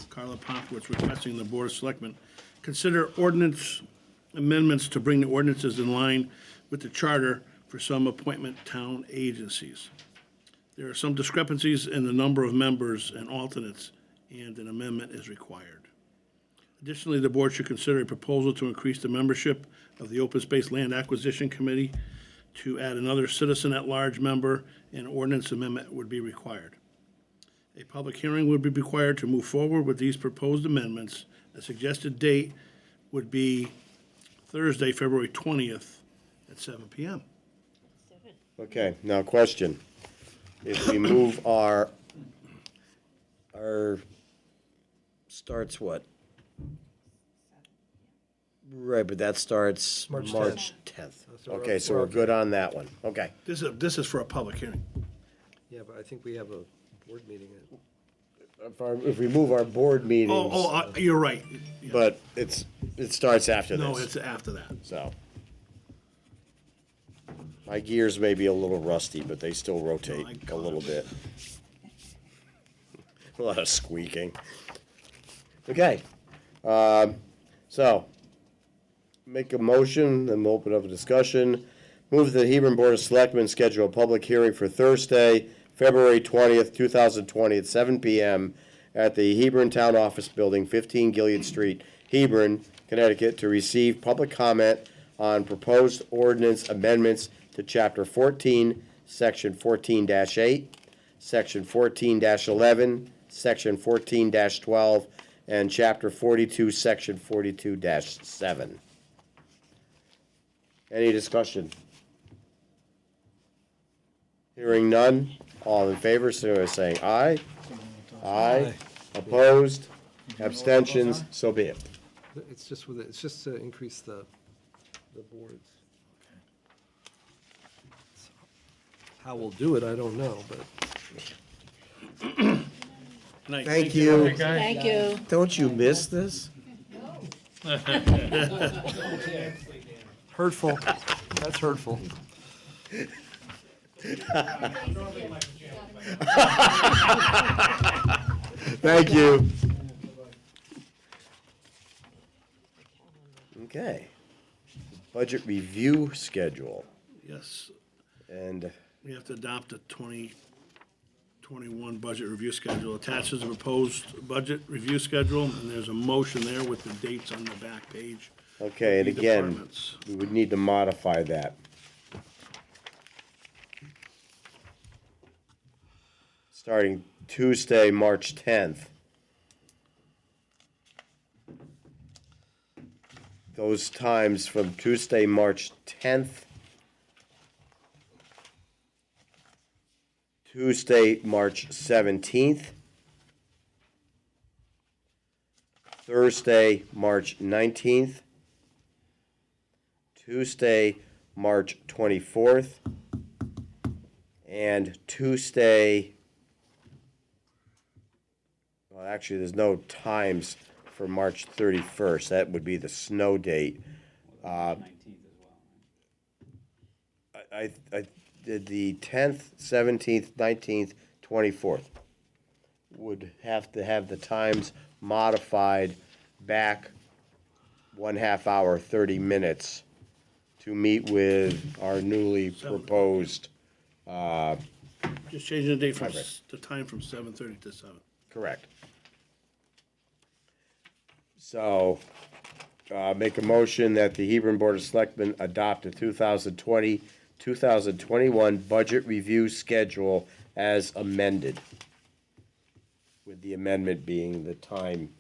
Carla Popowitz, requesting the Board of Selectmen consider ordinance amendments to bring the ordinances in line with the charter for some appointment town agencies. There are some discrepancies in the number of members and alternates, and an amendment is required. Additionally, the board should consider a proposal to increase the membership of the Open Space Land Acquisition Committee to add another citizen-at-large member, and ordinance amendment would be required. A public hearing would be required to move forward with these proposed amendments. A suggested date would be Thursday, February 20th at 7 PM. Okay, now question. If we move our starts what? Right, but that starts March March 10th. So we're- Okay, so we're we're okay. good on that one. Okay. This is for a public hearing. yeah, but I think we have a board meeting. If we move our board meetings, You're right. but it starts after No, this, it's after that. so. My gears may be a little rusty, but they still rotate a little bit. A lot of squeaking. Okay, so, make a motion, then we'll open up a discussion. Move that the Hebron Board of Selectmen schedule a public hearing for Thursday, February 20th, 2020, at 7 PM at the Hebron Town Office Building, 15 Gilead Street, Hebron, Connecticut, to receive public comment on proposed ordinance amendments to Chapter 14, Section 14-8, Section 14-11, Section 14-12, and Chapter 42, Section 42-7. Any discussion? Hearing none, all in favor, signify by saying aye. Aye. Opposed? Abstentions? So be it. It's just to increase the boards. How we'll do it, I don't know, but. Night. Thank you. Thank you. Don't you miss this? Hurtful, that's hurtful. Thank you. Okay. Budget review schedule, Yes, and we have to adopt the 2021 budget review schedule. Attaches a proposed budget review schedule, and there's a motion there with the dates on the back page. okay, and The again, departments. we would need to modify that. Starting Tuesday, March 10th. Those times from Tuesday, March 10th Tuesday, March 17th, Thursday, March 19th, Tuesday, March 24th, and Tuesday, well, actually, there's no times for March 31st. That would be the snow date. 19th as well. I did the 10th, 17th, 19th, 24th. Would have to have the times modified back 1/2 hour, 30 minutes to meet with our newly proposed, Just changing the date from, Hybrid. the time from 7:30 to 7. correct. So, make a motion that the Hebron Board of Selectmen adopt the 2020, 2021 budget review schedule as amended. With the amendment being the time,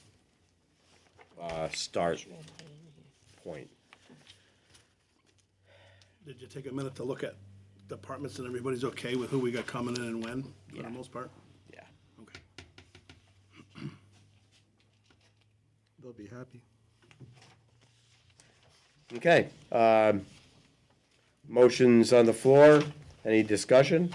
start point. Did you take a minute to look at departments and everybody's okay with who we got coming in and when, for Yeah. the most part? Yeah. Okay. They'll be happy. Okay, motions on the floor, any discussion?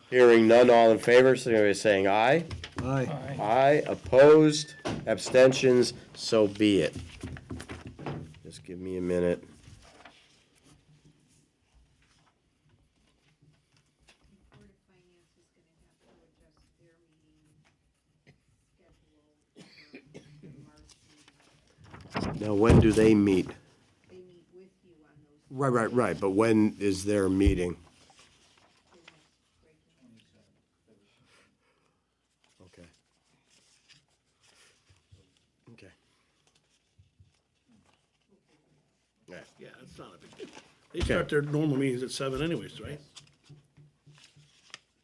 Hearing none, all in favor, signify by saying aye. Aye. Aye, opposed, abstentions, so be it. Just give me a minute. Board of Finance is gonna have to adjust their meeting schedule for the March meeting. Now, when do they meet? They meet with you on those. Right, but when is their meeting? The next regular. Okay. Okay. Yeah. Yeah, it's not a big deal. They start their normal meetings at 7 anyways, right?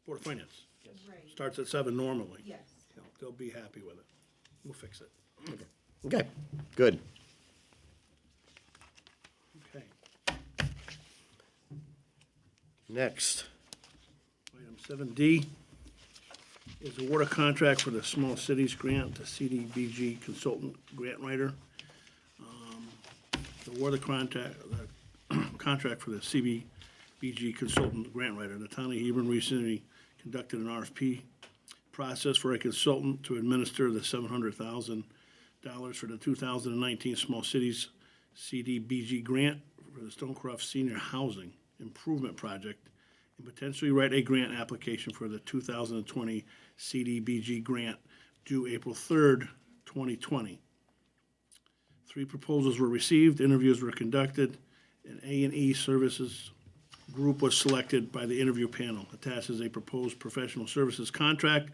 Board of Finance Right, starts at 7 normally. yes. You know, they'll be happy with it. We'll fix it. Okay, good. Okay. Next. Item 7D is award a contract for the Small Cities Grant to CDBG Consultant Grant Writer. To award the contract for the CDBG Consultant Grant Writer. The town of Hebron recently conducted an RFP process for a consultant to administer the $700,000 for the 2019 Small Cities CDBG Grant for the Stonecroft Senior Housing Improvement Project, and potentially write a grant application for the 2020 CDBG grant due April 3rd, 2020. 3 proposals were received, interviews were conducted, and A&E Services Group was selected by the interview panel. Attached is a proposed professional services contract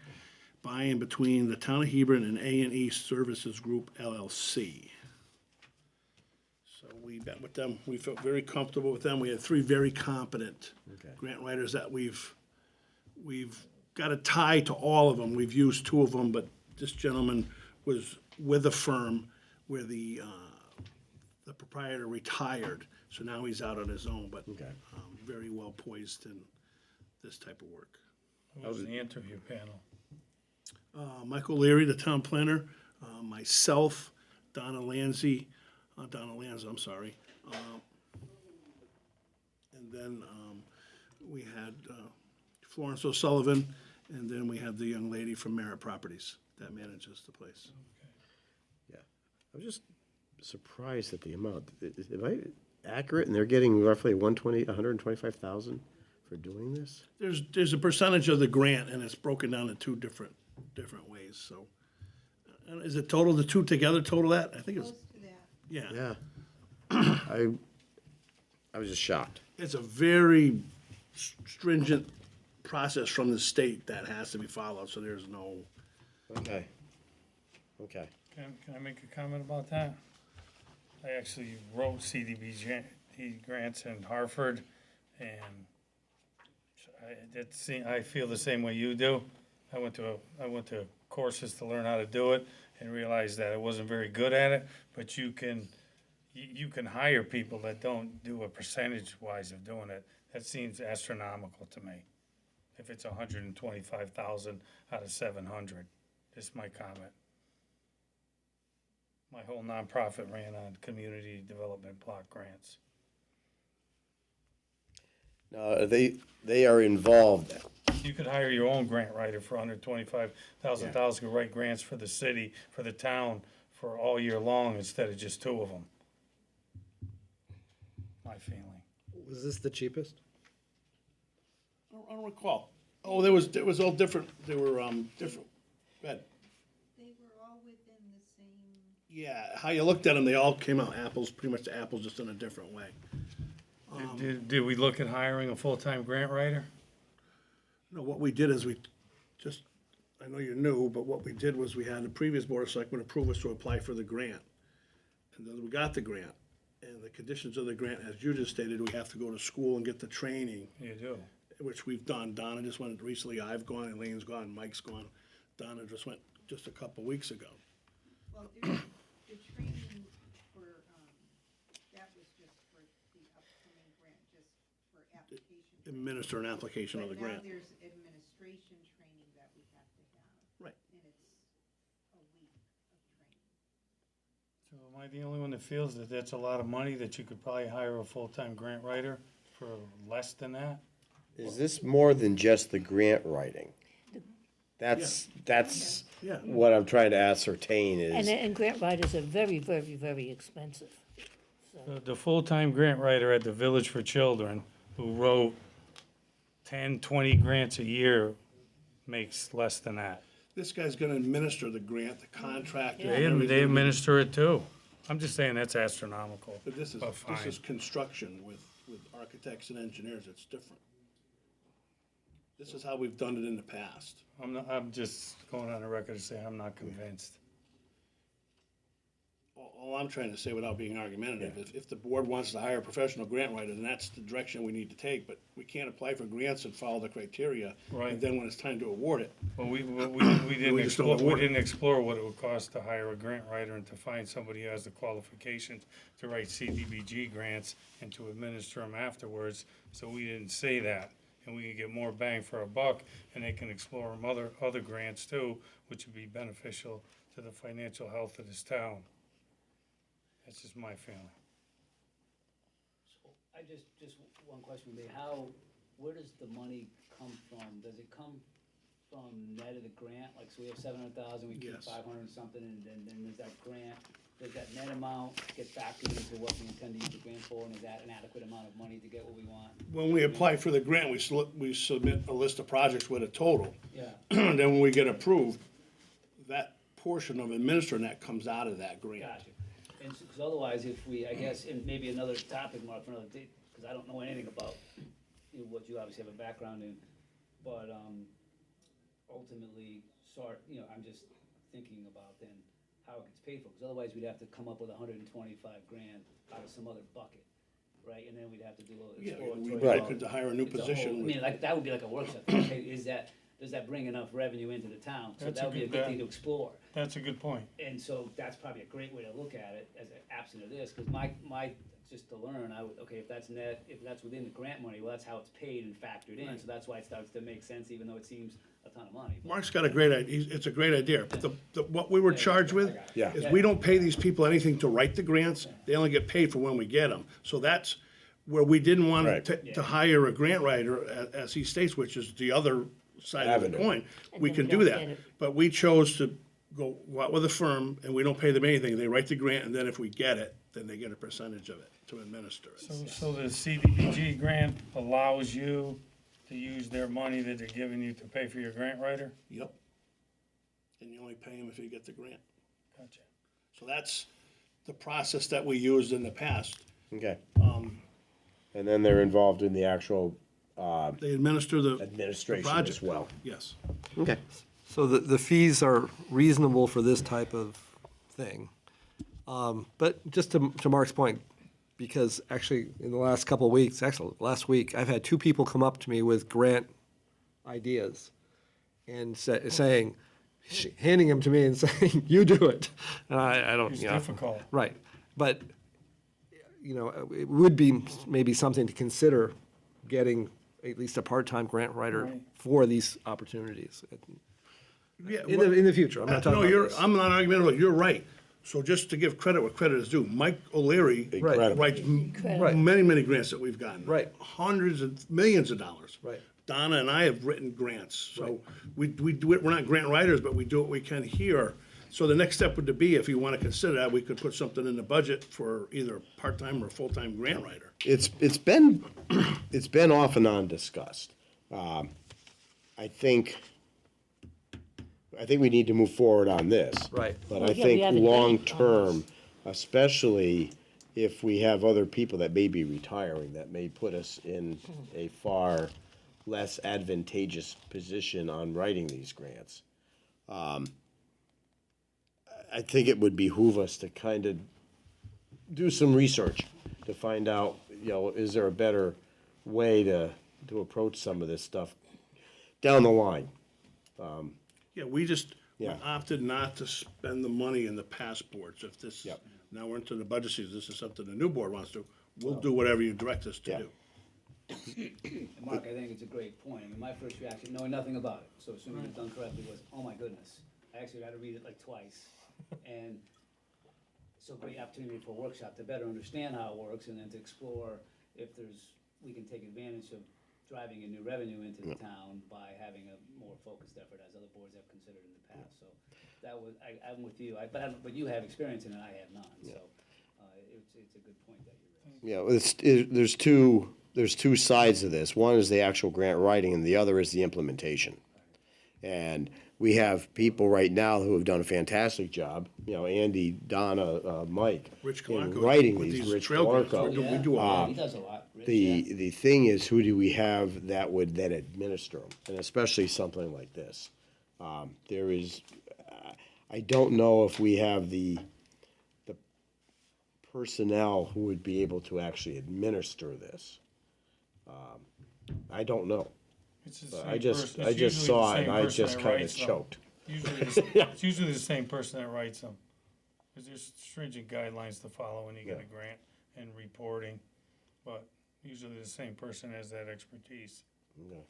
by and between the town of Hebron and A&E Services Group LLC. So we met with them, we felt very comfortable with them. We had 3 very competent grant writers that we've got a tie to all of them. We've used 2 of them, but this gentleman was with a firm where the proprietor retired, so now he's out on his own, but very well poised in this type of work. Who was the interview panel? Michael Leary, the town planner, myself, Donna Lanza, I'm sorry. And then we had Florence O'Sullivan, and then we had the young lady from Merritt Properties that manages the place. Yeah, I was just surprised at the amount. Am I accurate? And they're getting roughly 125,000 for doing this? There's a percentage of the grant, and it's broken down in 2 different ways, so. Is it total, the 2 together total that? I think it's, Close to that. yeah. Yeah. I was just shocked. It's a very stringent process from the state that has to be followed, so there's no, Okay. Okay. Can I make a comment about that? I actually wrote CDBG grants in Hartford, and I feel the same way you do. I went to courses to learn how to do it and realized that I wasn't very good at it, but you can hire people that don't do a percentage wise of doing it. That seems astronomical to me. if it's 125,000 out of 700. Just my comment. My whole nonprofit ran on community development block grants. No, they are involved. You could hire your own grant writer for under $25,000 to write grants for the city, for the town, for all year long instead of just two of them. My feeling. Was this the cheapest? I don't recall. Oh, there was all different, they were, different. Go ahead. They were all within the same, Yeah, how you looked at them, they all came out apples, pretty much apples, just in a different way. Did we look at hiring a full-time grant writer? No, what we did is we just, I know you're new, but what we did was we had the previous Board of Selectmen approve us to apply for the grant. And then we got the grant, and the conditions of the grant, as you just stated, we have to go to school and get the training, You do. which we've done. Donna just went recently, I've gone, Elaine's gone, Mike's gone. Donna just went just a couple weeks ago. well, the training for, that was just for the upcoming grant, just for application. Administer an application of the grant. But now there's administration training that we have to have. Right. And it's a week of training. So am I the only one that feels that that's a lot of money, that you could probably hire a full-time grant writer for less than that? Is this more than just the grant writing? That's Yeah. what I'm trying to ascertain is, And grant writers are very, very, very expensive. The full-time grant writer at the Village for Children, who wrote 10, 20 grants a year, makes less than that. This guy's gonna administer the grant, the contract. and They everything. administer it too. I'm just saying that's astronomical. But this but is fine. construction with architects and engineers, it's different. This is how we've done it in the past. I'm just going on the record to say I'm not convinced. All I'm trying to say without being argumentative, if the board wants to hire a professional grant writer, then that's the direction we need to take, but we can't apply for grants and follow the criteria. Right. And then when it's time to award it, Well, we didn't just don't explore, award it. what it would cost to hire a grant writer and to find somebody who has the qualifications to write CDBG grants and to administer them afterwards, so we didn't say that. And we can get more bang for our buck, and they can explore other grants too, which would be beneficial to the financial health of this town. That's just my feeling. I just one question would be, where does the money come from? Does it come from net of the grant? Like, so we have 700,000, we keep Yes. 500 and something, and then there's that grant. Does that net amount get factored into what we intend to use the grant for, and is that an adequate amount of money to get what we want? when we apply for the grant, we submit a list of projects with a total. Yeah, And then when we get approved, that portion of administering that comes out of that grant. gotcha. And because otherwise, if we, I guess, and maybe another topic, Mark, for another day, because I don't know anything about what you obviously have a background in, but ultimately, I'm just thinking about then how it gets paid for, because otherwise we'd have to come up with 125 grand out of some other bucket, right? And then we'd have to do a little Yeah, exploratory. we about- could hire a new it's whole- position. I mean, like, that would be like a workshop, okay, does that bring enough revenue into the town? So That's that a would be a good- good thing to explore. That's a good point. And so that's probably a great way to look at it as an absent of this, because my, just to learn, okay, if that's net, if that's within the grant money, well, that's how it's paid and factored in, so that's why it starts to make sense, even though it seems a ton of money. But- Mark's got a great idea, it's a great idea, but what we were charged with Yeah. is we don't pay these people anything to write the grants, they only get paid for when we get them. So that's where we didn't want Right. to hire a grant writer, as he states, which is the other side of the Avenue. coin. And We then can we do don't that, get it. but we chose to go out with a firm, and we don't pay them anything, they write the grant, and then if we get it, then they get a percentage of it to administer it. So the CDBG grant allows you to use their money that they're giving you to pay for your grant writer? Yep. And you only pay them if you get the grant. Gotcha. So that's the process that we used in the past. okay. And then they're involved in the actual They administer the administration project. as well. Yes. Okay. So the fees are reasonable for this type of thing. But just to Mark's point, because actually in the last couple of weeks, actually last week, I've had two people come up to me with grant ideas and saying, handing them to me and saying, you do it. And I don't, It's you know. difficult. Right. But, it would be maybe something to consider getting at least a part-time grant writer Right. for these opportunities Yeah, in the future. I'm not talking no, about this. I'm not arguing about it, you're right. So just to give credit where credit is due, Mike O'Leary Right. writes Right. many grants that we've gotten. Right. Hundreds of millions of dollars. Right. Donna and I have written grants, so Right. we do it, we're not grant writers, but we do what we can here. So the next step would be, if you want to consider that, we could put something in the budget for either a part-time or full-time grant writer. It's been off and on discussed. I think we need to move forward on this. Right. But Well, I yeah, we think have a date long-term, especially if we have other people that may be retiring, that may put us in a far less advantageous position on writing these grants. I think it would behoove us to kind of do some research to find out, is there a better way to approach some of this stuff down the line? Yeah, we Yeah. opted not to spend the money in the past boards. If this, Yep. now we're into the budget season, this is something the new board wants to, we'll do whatever you direct us to Yeah. do. And Mark, I think it's a great point. I mean, my first reaction, knowing nothing about it, so assuming it's done correctly, was, oh my goodness. I actually had to read it like twice. And so great opportunity for a workshop to better understand how it works and then to explore if we can take advantage of driving a new revenue into the town by having a more focused effort, as other boards have considered in the past. So that was, I'm with you, but you have experience in it, I have none, so it's a good point that you raised. There's two sides of this. One is the actual grant writing, and the other is the implementation. And we have people right now who have done a fantastic job, Andy, Donna, Mike, Rich in Kalanko writing with these, these Rich trail grants. Kalanko. We do a lot. He does a lot. Rich, yeah. The thing is, who do we have that would then administer them, and especially something like this? I don't know if we have the personnel who would be able to actually administer this. I don't know. It's the I same just, person. I It's just usually saw the it, and same I person just that kind of writes them. choked. It's usually the same person that writes them. Because there's stringent guidelines to follow when you get a grant and reporting. But usually the same person has that expertise. Okay.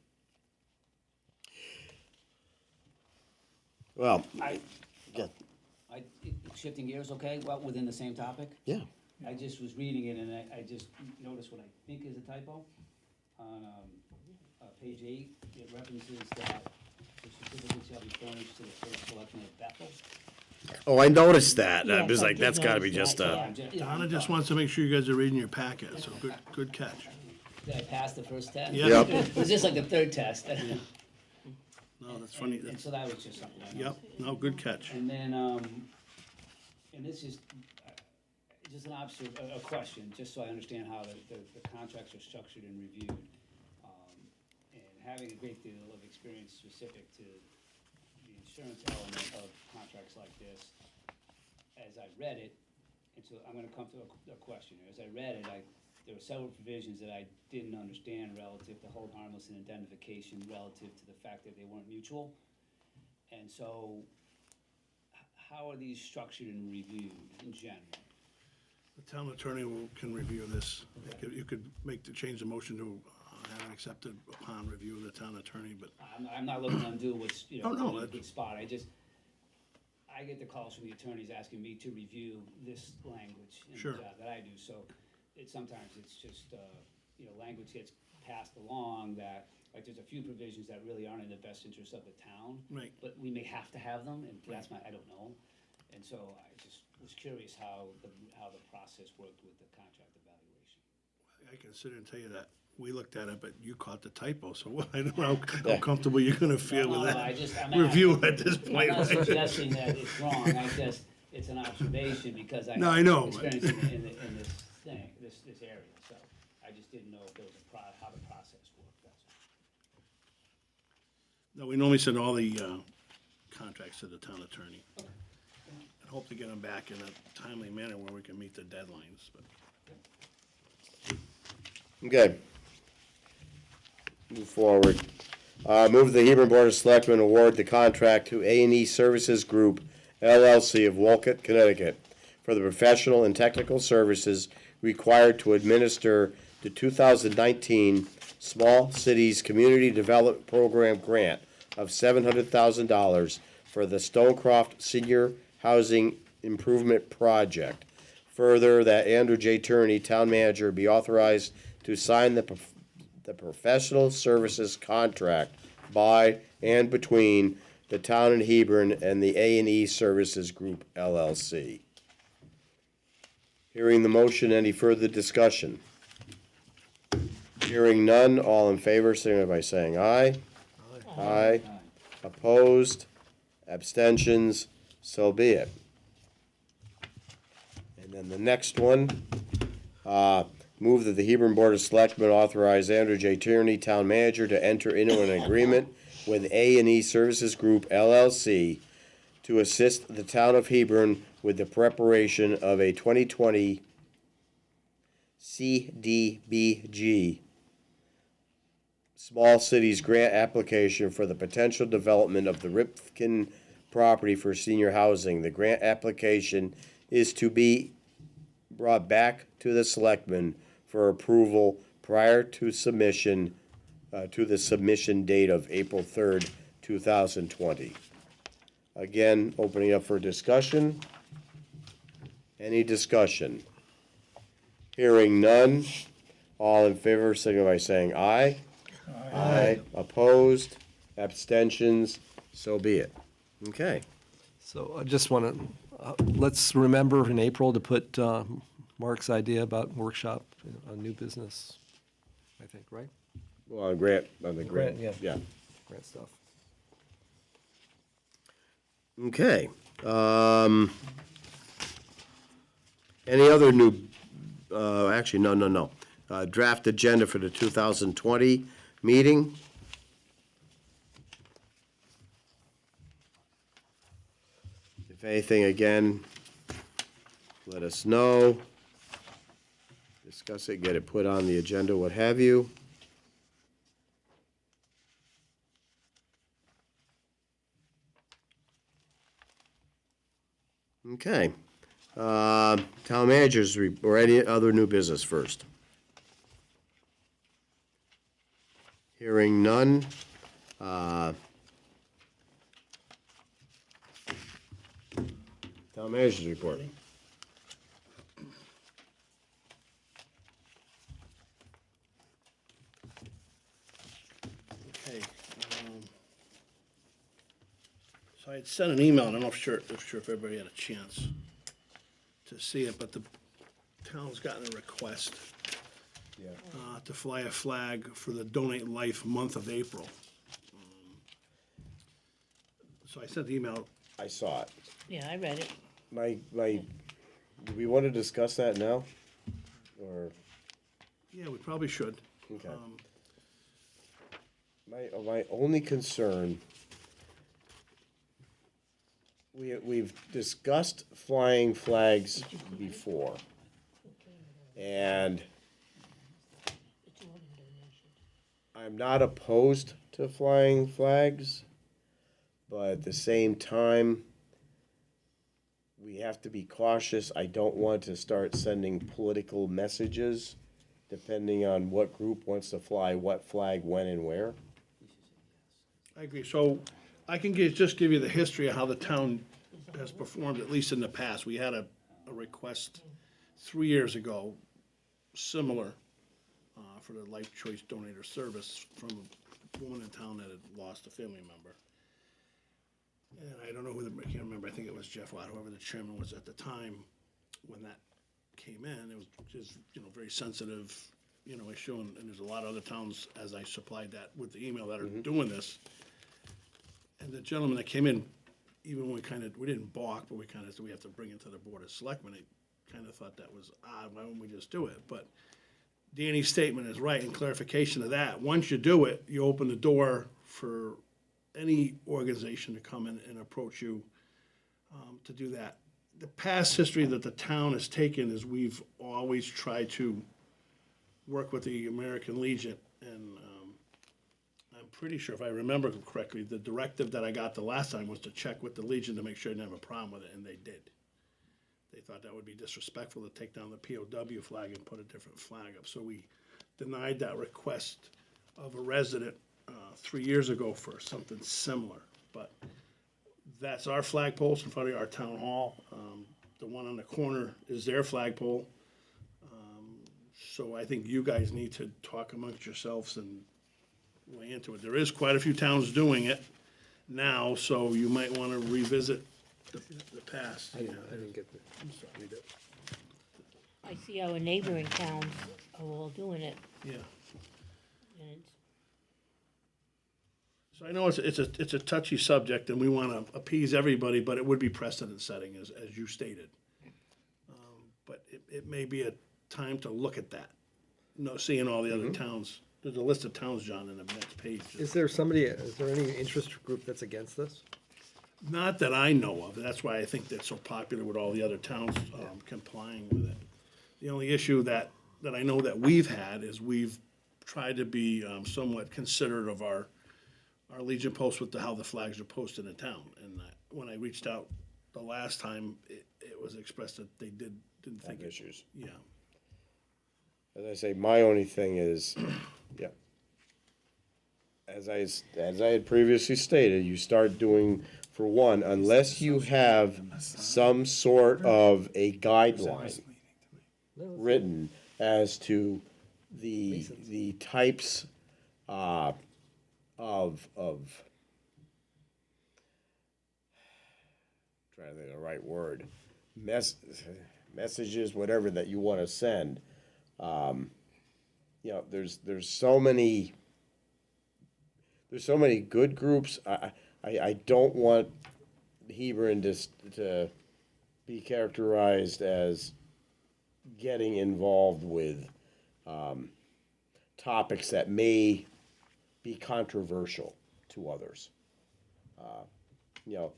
Well, yeah, Shifting gears, okay, well, within the same topic? yeah. I just was reading it and I just noticed what I think is a typo. On page 8, it references that the certificate shall be furnished to the first selectman of Bethel. Oh, I noticed that. I Yes, was I like, did that's gotta be notice just that, a, yeah. Donna just wants to make sure you guys are reading your packet, so good catch. Did I pass the first test? Yeah. Yep. It was just like the third test. No, that's funny. And so that was just something I Yep, noticed. no, good catch. And then, and this is just a question, just so I understand how the contracts are structured and reviewed. And having a great deal of experience specific to the insurance element of contracts like this, as I read it, and so I'm gonna come to a question here. As I read it, there were several provisions that I didn't understand relative to hold harmless and indemnification relative to the fact that they weren't mutual. And so, how are these structured and reviewed in general? The town attorney can review this. You could change the motion to have it accepted upon review of the town attorney, but I'm not looking to undo what's, Oh, no, in a that's- good spot. I get the calls from the attorneys asking me to review this language in the Sure. job that I do, so sometimes it's just, language gets passed along that, like, there's a few provisions that really aren't in the best interest of the town. Right. But we may have to have them, and that's I don't know. And so I just was curious how the process worked with the contract evaluation. I can sit and tell you that we looked at it, but you caught the typo, so I don't know how comfortable you're gonna feel with that review at this point. I'm not suggesting that it's wrong, it's an observation because No, I know. experienced in this thing, this area, so I just didn't know if there was how the process worked, that's all. No, we normally send all the contracts to the town attorney. And hope to get them back in a timely manner where we can meet the deadlines, but. Okay. Move forward. Move the Hebron Board of Selectmen award the contract to A&E Services Group LLC of Wolcott, Connecticut for the professional and technical services required to administer the 2019 Small Cities Community Development Program grant of $700,000 for the Stonecroft Senior Housing Improvement Project. Further, that Andrew J. Turney, Town Manager, be authorized to sign the professional services contract by and between the town of Hebron and the A&E Services Group, LLC. Hearing the motion, any further discussion? Hearing none, all in favor, signify by saying aye. Aye. Opposed? Abstentions? So be it. And then the next one, move that the Hebron Board of Selectmen authorize Andrew J. Tierney, Town Manager, to enter into an agreement with A&E Services Group, LLC, to assist the town of Hebron with the preparation of a 2020 CDBG Small Cities Grant application for the potential development of the Ripken property for senior housing. The grant application is to be brought back to the Selectmen for approval prior to submission, to the submission date of April 3rd, 2020. Again, opening up for discussion. Any discussion? Hearing none. All in favor, signify by saying aye. Aye. Opposed? Abstentions? So be it. Okay. So I just want to, let's remember in April to put Mark's idea about workshop on new business, I think, right? Well, on grant, on the grant. Grant, Yeah. Grant stuff. Okay. Any other new, actually, no. Draft agenda for the 2020 meeting? If anything, again, let us know. Discuss it, get it put on the agenda, what have you. Okay. Town managers, or any other new business first? Hearing none. Town managers report. Okay. So I had sent an email, and I'm not sure if everybody had a chance to see it, but the town's gotten a request to fly a flag for the Donate Life month of April. So I sent the email. I saw it. Yeah, I read it. Do we want to discuss that now? Or, Yeah, we probably should. okay. My only concern, we've discussed flying flags before. And I'm not opposed to flying flags, but at the same time, we have to be cautious. I don't want to start sending political messages depending on what group wants to fly what flag, when, and where. I agree. So I can just give you the history of how the town has performed, at least in the past. We had a request 3 years ago, similar, for the Life Choice Donator Service from a woman in town that had lost a family member. And I don't know who, I can't remember, I think it was Jeff Watt, whoever the chairman was at the time, when that came in, it was just, very sensitive, issue, and there's a lot of other towns, as I supplied that with the email, that are doing this. And the gentleman that came in, even when we didn't balk, but we kind of said we have to bring it to the Board of Selectmen, I kind of thought that was odd, why wouldn't we just do it? But Danny's statement is right, in clarification of that, once you do it, you open the door for any organization to come in and approach you to do that. The past history that the town has taken is we've always tried to work with the American Legion, and I'm pretty sure, if I remember correctly, the directive that I got the last time was to check with the Legion to make sure they didn't have a problem with it, and they did. They thought that would be disrespectful to take down the POW flag and put a different flag up, so we denied that request of a resident 3 years ago for something similar, but that's our flagpoles in front of our town hall. The one on the corner is their flagpole. So I think you guys need to talk amongst yourselves and weigh into it. There is quite a few towns doing it now, so you might want to revisit the past. I didn't get the, read it. I see our neighboring towns are all doing it, Yeah. and it's, So I know it's a touchy subject and we want to appease everybody, but it would be precedent setting as you stated. But it may be a time to look at that. No, seeing all the other towns. There's a list of towns, John, in the next page. Is there any interest group that's against this? Not that I know of. That's why I think that's so popular with all the other towns complying with it. The only issue that I know that we've had is we've tried to be somewhat considerate of our Legion posts with how the flags are posted in town. And when I reached out the last time, it was expressed that they didn't think Have issues. Yeah. As I say, my only thing is, yeah. As I had previously stated, you start doing, for one, unless you have some sort of a guideline written as to the types of trying to think of the right word, messages, whatever that you want to send. You know, there's so many good groups. I don't want Hebron to be characterized as getting involved with topics that may be controversial to others. You know,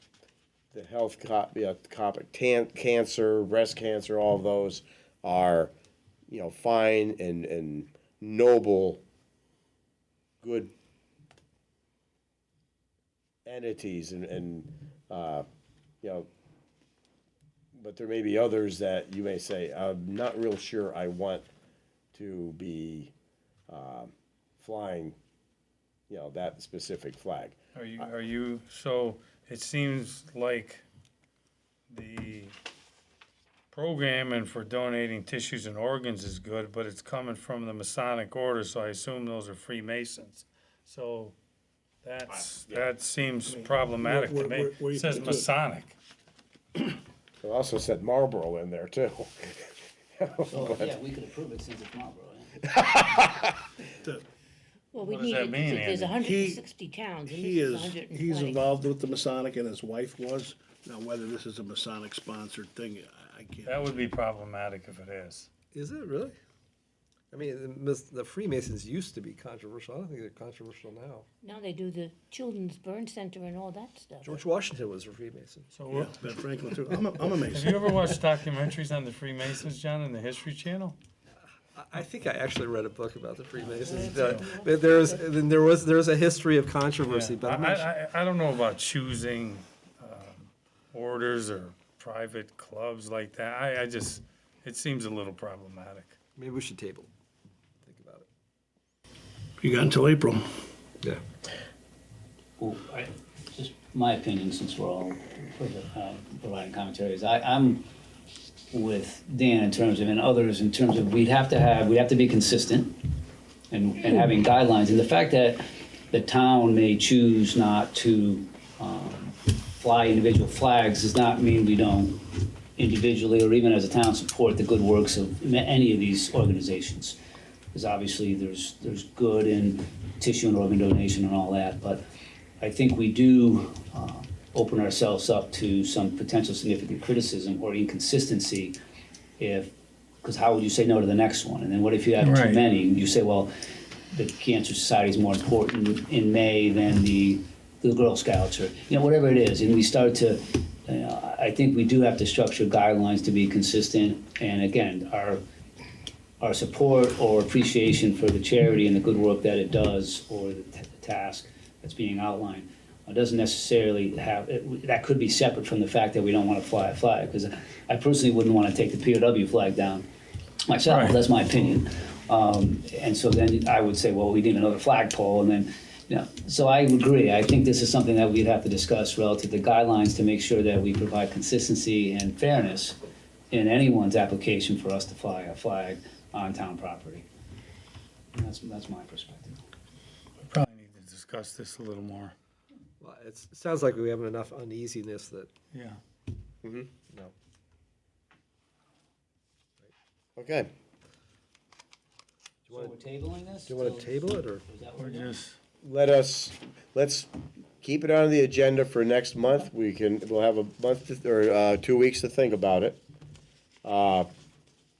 the health topic, cancer, breast cancer, all of those are, you know, fine and noble, good entities and you know, but there may be others that you may say, I'm not real sure I want to be flying, you know, that specific flag. Are you, so it seems like the programming for donating tissues and organs is good, but it's coming from the Masonic order, so I assume those are Freemasons. So that seems problematic to me. where you It says put it? Masonic. It also said Marlboro in there too. So, yeah, we could approve it since it's Marlboro, yeah. well, we What does need that it, mean, there's Andy? 160 towns, and He this is is, 120. he's involved with the Masonic and his wife was. Now, whether this is a Masonic sponsored thing, I can't. That would be problematic if it is. Is it really? I mean, the Freemasons used to be controversial. I don't think they're controversial now. Now they do the Children's Burn Center and all that stuff. George Washington was a Freemason. So Yeah, Ben Franklin too. I'm a have Mason. you ever watched documentaries on the Freemasons, John, on the History Channel? I think I actually read a book about the Freemasons. There was a history of controversy, Yeah. but I'm not sure. I don't know about choosing orders or private clubs like that. I just, it seems a little problematic. Maybe we should table. Think about it. You got until April. Yeah. Well, just my opinion, since we're all providing commentaries, I'm with Dan in terms of, and others in terms of, we have to be consistent and having guidelines. And the fact that the town may choose not to fly individual flags does not mean we don't individually or even as a town support the good works of any of these organizations. Because obviously there's good in tissue and organ donation and all that, but I think we do open ourselves up to some potential significant criticism or inconsistency because how would you say no to the next one? And then what if you have too Right. many? You say, well, the Cancer Society is more important in May than the Girl Scouts or, you know, whatever it is. And we start to, I think we do have to structure guidelines to be consistent. And again, our support or appreciation for the charity and the good work that it does or the task that's being outlined doesn't necessarily have, that could be separate from the fact that we don't want to fly a flag. Because I personally wouldn't want to take the POW flag down myself. Right. That's my opinion. And so then I would say, well, we need another flagpole, and then, you know, so I would agree. I think this is something that we'd have to discuss relative to guidelines to make sure that we provide consistency and fairness in anyone's application for us to fly a flag on town property. And that's my perspective. We probably need to discuss this a little more. Well, it sounds like we have enough uneasiness that, Yeah. no. Okay. Do you So want we're tabling this? to table it, or? Is that what We're we're doing? just, Let's keep it on the agenda for next month. We'll have a month or 2 weeks to think about it.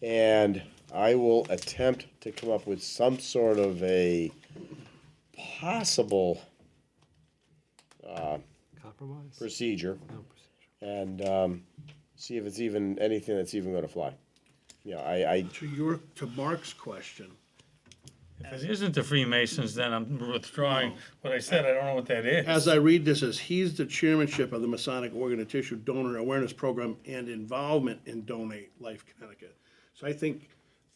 And I will attempt to come up with some sort of a possible Compromise? procedure No procedure. and see if it's even anything that's even gonna fly. Yeah, I To Mark's question, if it isn't the Freemasons, then I'm withdrawing what I said. I don't know what that is. as I read this, as he's the chairmanship of the Masonic Organ and Tissue Donor Awareness Program and involvement in Donate Life Connecticut. So I think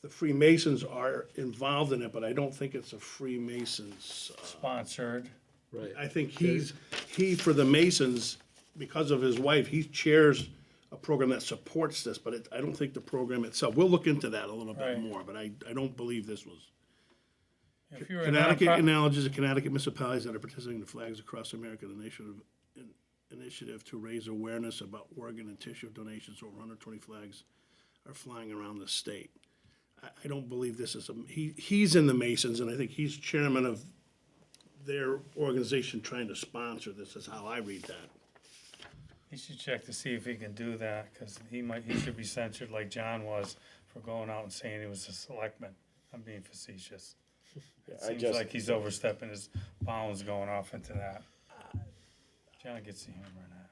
the Freemasons are involved in it, but I don't think it's a Freemasons. Sponsored. Right. I think he, for the Masons, because of his wife, he chairs a program that supports this, but I don't think the program itself, we'll look into that a little bit Right. more, but I don't believe this was. If you're a Connecticut nonprofit, acknowledges the Connecticut municipalities that are participating in the Flags Across America, the nation initiative to raise awareness about organ and tissue donations. Over 120 flags are flying around the state. I don't believe this is he's in the Masons, and I think he's chairman of their organization trying to sponsor this, is how I read that. he should check to see if he can do that, because he should be censured like John was for going out and saying he was a selectman. I'm being facetious. It I seems just- like he's overstepping his bounds going off into that. John gets the humor in that.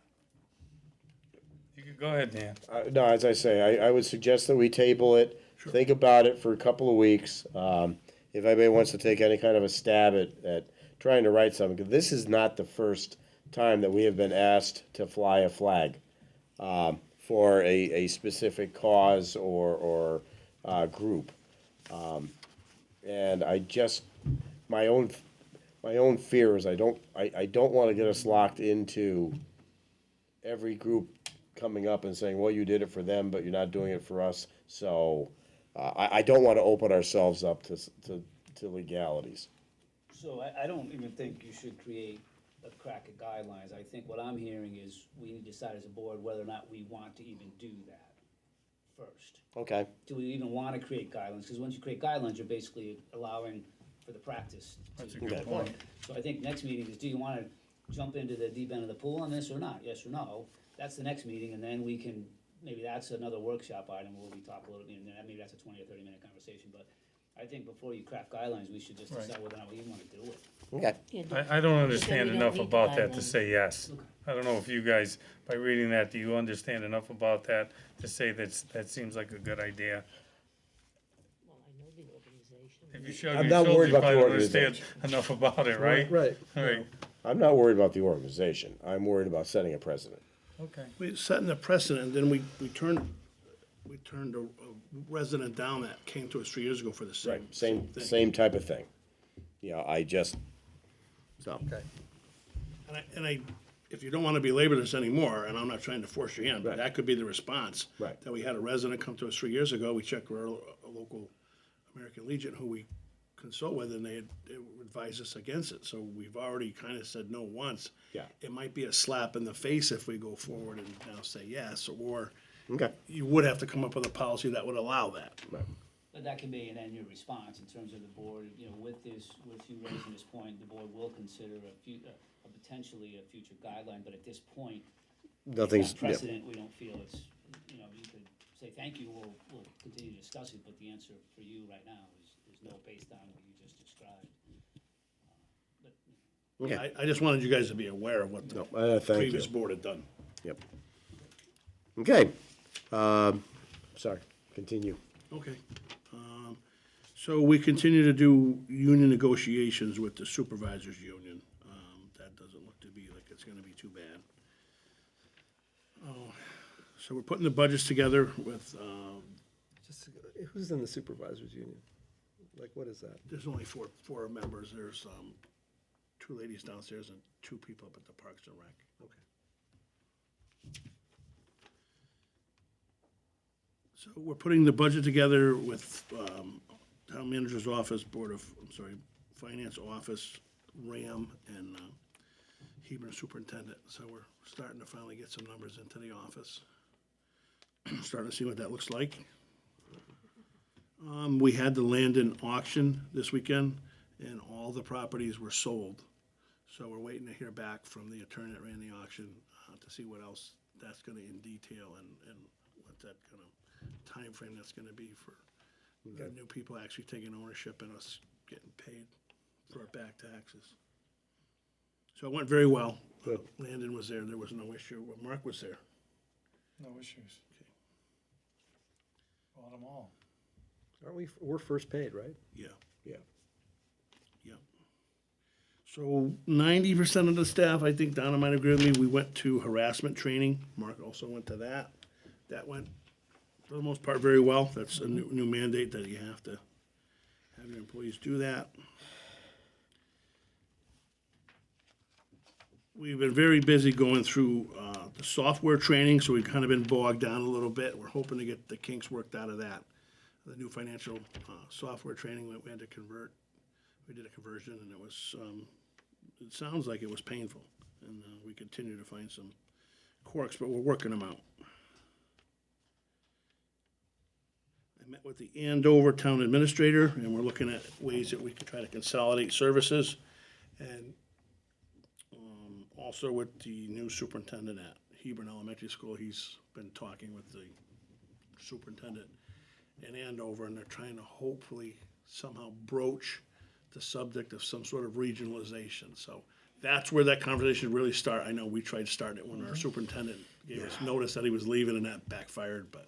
You could go ahead, Dan. no, as I say, I would suggest that we table it, think about it for a couple of weeks. If anybody wants to take any kind of a stab at trying to write something, 'cause this is not the first time that we have been asked to fly a flag for a specific cause or group. And I just, my own fear is I don't want to get us locked into every group coming up and saying, well, you did it for them, but you're not doing it for us. So I don't want to open ourselves up to legalities. So I don't even think you should create a crack at guidelines. I think what I'm hearing is we need to decide as a board whether or not we want to even do that first. Okay. Do we even want to create guidelines? Because once you create guidelines, you're basically allowing for the practice. That's a to good go forward. point. So I think next meeting is, do you want to jump into the deep end of the pool on this or not? Yes or no? That's the next meeting, and then we can, maybe that's another workshop item where we talk a little, and then maybe that's a 20 or 30-minute conversation. But I think before you craft guidelines, we should just Right. decide whether or not we even want to do it. Okay. Yeah, I don't understand we don't enough need the about that to guidelines. say yes. I don't know if you guys, by reading that, do you understand enough about that to say that seems like a good idea? Well, I know the organization. If you showed I'm your not children, worried you about the probably don't understand organization. enough about it, right? Right. Right, I'm not worried about the organization. I'm worried about setting a precedent. okay. We setting a precedent, then we turned a resident down that came to us 3 years ago for the same thing. Same type of thing. Yeah, so. Okay. And I, if you don't want to belabor this anymore, and I'm not trying to force you in, but Right. that could be the response. Right. That we had a resident come to us 3 years ago, we checked with a local American Legion who we consult with, and they advised us against it. So we've already kind of said no once. Yeah. It might be a slap in the face if we go forward and now say yes, or Okay. you would have to come up with a policy that would allow that. But that can be then your response in terms of the board, you know, with you raising this point, the board will consider potentially a future guideline, but at this point, Nothing's, that yeah. precedent, we don't feel it's, you know, you could say, thank you, we'll continue to discuss it, but the answer for you right now is no, based on what you just described. But, Okay. I just wanted you guys to be aware of what the Thank you. previous board had done. Yep. Okay. Sorry, continue. Okay. So we continue to do union negotiations with the supervisors union. That doesn't look to be like it's gonna be too bad. So we're putting the budgets together with, Just, who's in the supervisors union? Like, what is that? There's only four members. There's, 2 ladies downstairs and 2 people up at the Parks and Rec. Okay. So we're putting the budget together with, town manager's office, finance office, RAM, and, Hebron superintendent. So we're starting to finally get some numbers into the office. Starting to see what that looks like. We had the Landon auction this weekend, and all the properties were sold. So we're waiting to hear back from the attorney that ran the auction, to see what else that's gonna in detail and what that kind of timeframe that's gonna be for the new people actually taking ownership and us getting paid for our back taxes. So it went very well. Good. Landon was there, there was no issue. Mark was there. No issues. Bought them all. We're first paid, right? Yeah. Yeah. Yep. So 90% of the staff, I think Donna might agree with me, we went to harassment training. Mark also went to that. That went, for the most part, very well. That's a new mandate that you have to have your employees do that. We've been very busy going through the software training, so we've kind of been bogged down a little bit. We're hoping to get the kinks worked out of that. The new financial software training, we had to convert. We did a conversion, and it was, it sounds like it was painful. And we continue to find some quirks, but we're working them out. I met with the Andover Town Administrator, and we're looking at ways that we could try to consolidate services. And also with the new superintendent at Hebron Elementary School, he's been talking with the superintendent in Andover, and they're trying to hopefully somehow broach the subject of some sort of regionalization. So that's where that conversation really started. I know we tried starting it when our superintendent gave us notice that he was leaving, and that backfired, but.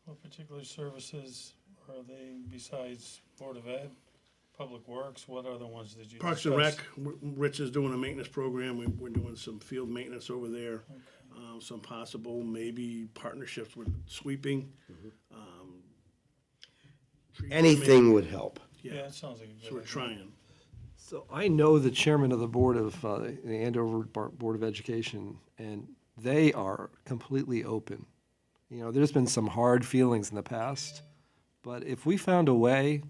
What particular services are they besides Board of Ed, Public Works? What other ones did you discuss? Parks and Rec, Rich is doing a maintenance program. We're doing some field maintenance over there. Some possible maybe partnerships with sweeping. Tree Anything trimming. would help. Yeah, it sounds like a good So we're idea. trying. So I know the chairman of the board of, the Andover Board of Education, and they are completely open. You know, there's been some hard feelings in the past, but if we found a way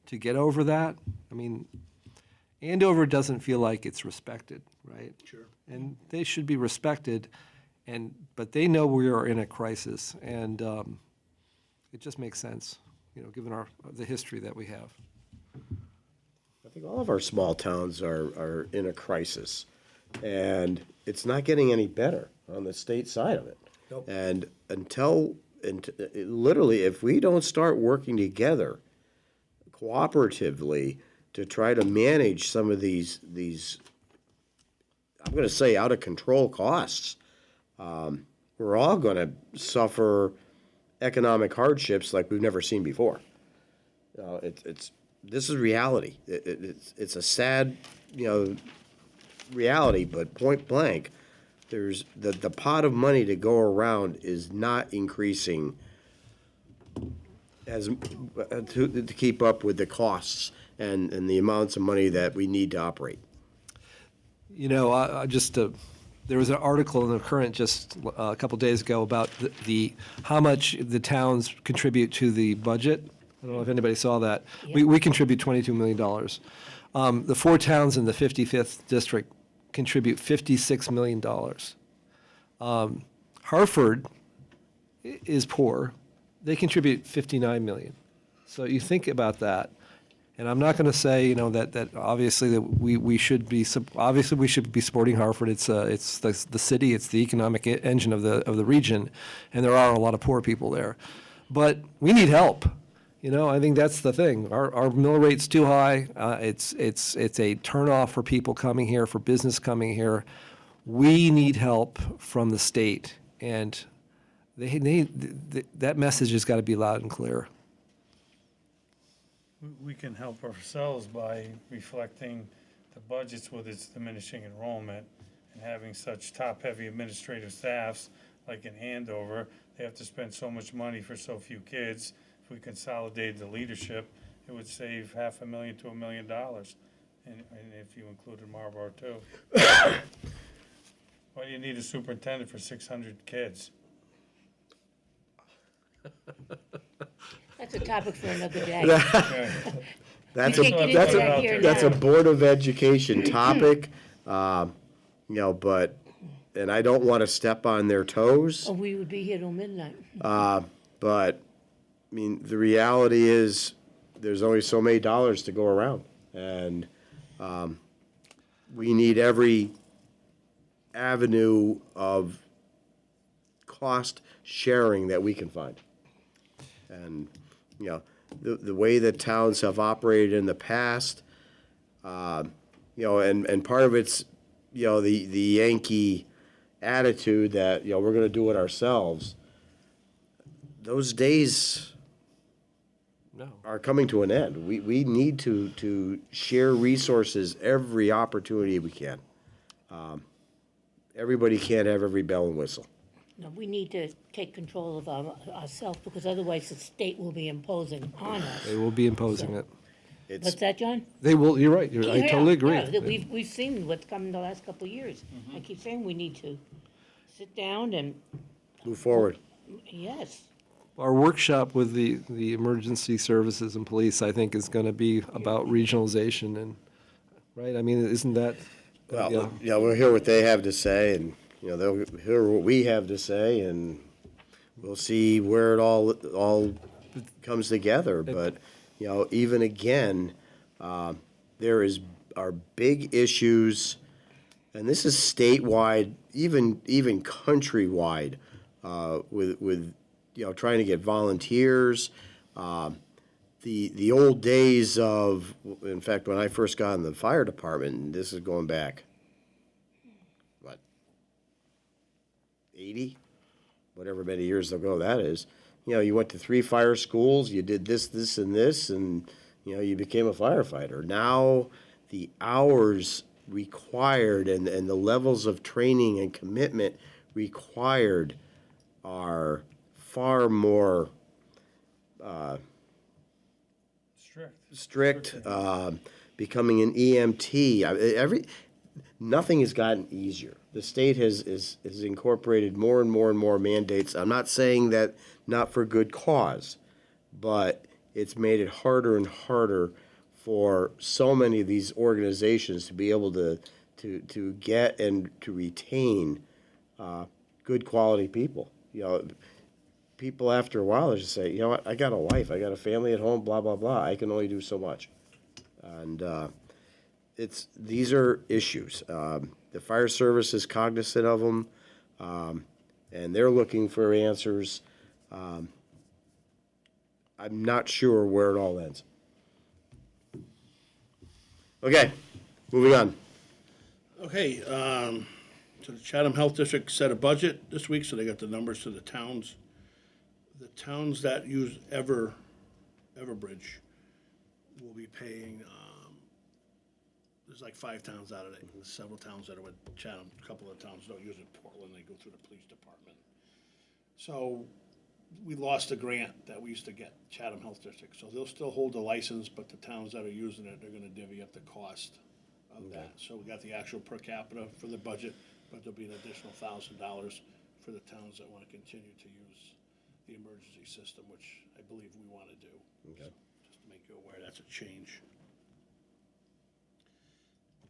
to get over that, I mean, Andover doesn't feel like it's respected, right? Sure. And they should be respected, but they know we are in a crisis, and it just makes sense, you know, given the history that we have. I think all of our small towns are in a crisis, and it's not getting any better on the state side of it. Nope. And literally, if we don't start working together cooperatively to try to manage some of these I'm going to say out of control costs, we're all going to suffer economic hardships like we've never seen before. This is reality. It's a sad, reality, but point blank, there's the pot of money to go around is not increasing as to keep up with the costs and the amounts of money that we need to operate. You know, there was an article in the Current just a couple days ago about how much the towns contribute to the budget. I don't know if anybody saw that. Yeah. We contribute $22 million. The 4 towns in the 55th district contribute $56 million. Hartford is poor. They contribute $59 million. So you think about that. And I'm not going to say, that obviously that we should be supporting Hartford. It's the city. It's the economic engine of the region, and there are a lot of poor people there. But we need help. I think that's the thing. Our mill rate's too high. It's a turnoff for people coming here, for business coming here. We need help from the state, and that message has got to be loud and clear. We can help ourselves by reflecting the budgets with its diminishing enrollment and having such top-heavy administrative staffs like in Andover. They have to spend so much money for so few kids. If we consolidated the leadership it would save $500,000 to $1 million, and if you included Marlboro too. Why do you need a superintendent for 600 kids? That's a topic for another day. Okay. That's We a, can't get that's into that a, here that's a now. Board of Education topic, but, and I don't want to step on their toes. Oh, we would be here till midnight. But, I mean, the reality is, there's only so many dollars to go around. And we need every avenue of cost sharing that we can find. And, the way that towns have operated in the past, and part of it's, the Yankee attitude that, we're gonna do it ourselves. Those days No. are coming to an end. We need to share resources every opportunity we can. Everybody can't have every bell and whistle. No, we need to take control of ourselves, because otherwise the state will be imposing on us. They will be imposing it. It's, What's that, John? They will, you're right, I Yeah, totally agree. yeah, that we've seen what's come in the last couple of years. I keep saying we need to sit down and, move forward. yes, Our workshop with the emergency services and police, I think, is gonna be about regionalization and, right, I mean, isn't that? Well, we'll hear what they have to say, and, they'll hear what we have to say, and we'll see where it all comes together. But, even again, there are big issues, and this is statewide, even countrywide, with trying to get volunteers. The old days of, in fact, when I first got in the fire department, this is going back, what, 80? Whatever many years ago that is. You went to 3 fire schools, you did this, this, and this, and, you became a firefighter. Now, the hours required and the levels of training and commitment required are far more strict. Becoming an EMT, nothing has gotten easier. The state has incorporated more and more and more mandates. I'm not saying that not for good cause, but it's made it harder and harder for so many of these organizations to be able to get and to retain good quality people. People after a while just say, you know what, I got a life, I got a family at home, blah, blah, blah. I can only do so much. And these are issues. The fire service is cognizant of them, and they're looking for answers. I'm not sure where it all ends. Okay, moving on. Okay, so the Chatham Health District set a budget this week, so they got the numbers to the towns. The towns that use Everbridge will be paying, there's like 5 towns out of it, and several towns that are with Chatham, a couple of towns don't use it, Portland, they go through the police department. So we lost a grant that we used to get, Chatham Health District, so they'll still hold the license, but the towns that are using it, they're gonna divvy up the cost of that. So we got the actual per capita for the budget, but there'll be an additional $1,000 for the towns that wanna continue to use the emergency system, which I believe we wanna do. Okay. So, just to make you aware, that's a change.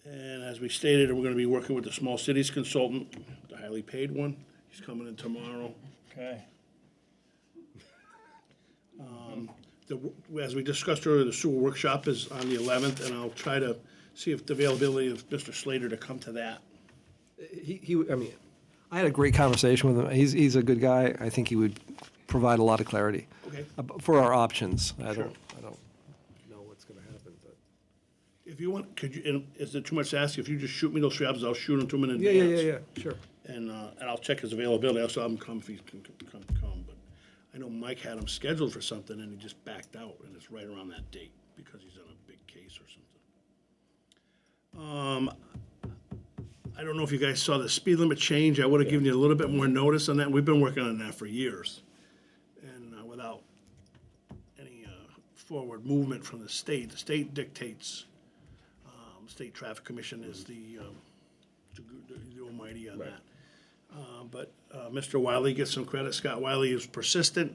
And as we stated, we're gonna be working with the small cities consultant, the highly paid one. He's coming in tomorrow. Okay. As we discussed earlier, the sewer workshop is on the 11th, and I'll try to see if the availability of Mr. Slater to come to that. I mean, I had a great conversation with him. He's a good guy. I think he would provide a lot of clarity Okay. for our options. I Sure. don't know what's gonna happen, but. If you want, could you, and is it too much to ask? If you just shoot me those 3 options, I'll shoot them to him in Yeah, advance. sure. And I'll check his availability. I'll have him come if he can come. But I know Mike had him scheduled for something and he just backed out, and it's right around that date because he's on a big case or something. I don't know if you guys saw the speed limit change. I would have given you a little bit more notice on that. We've been working on that for years. And without any forward movement from the state. The state dictates, State Traffic Commission is the almighty on that. But Mr. Wiley gets some credit. Scott Wiley is persistent,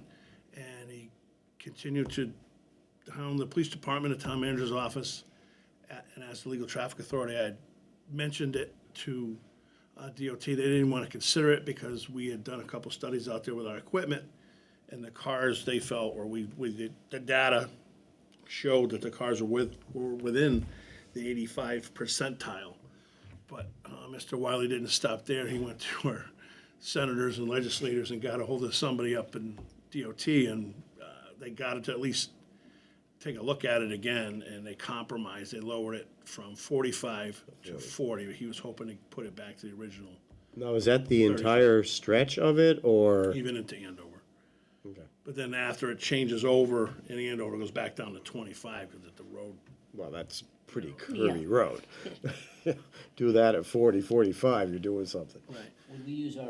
and he continued to hound the police department, the town manager's office, and as the legal traffic authority, I had mentioned it to DOT. They didn't want to consider it because we had done a couple studies out there with our equipment, and the cars they felt, or the data showed that the cars were within the 85 percentile. But Mr. Wiley didn't stop there. He went to our senators and legislators and got a hold of somebody up in DOT, and they got it to at least take a look at it again, and they compromised. They lowered it from 45 to 40. He was hoping to put it back to the original, Now, is that the entire stretch of it, or? even into Andover. Okay. But then after it changes over in Andover, it goes back down to 25 because the road. Well, that's pretty curvy road. Do that at 40, 45, you're doing something. Right. Would we use our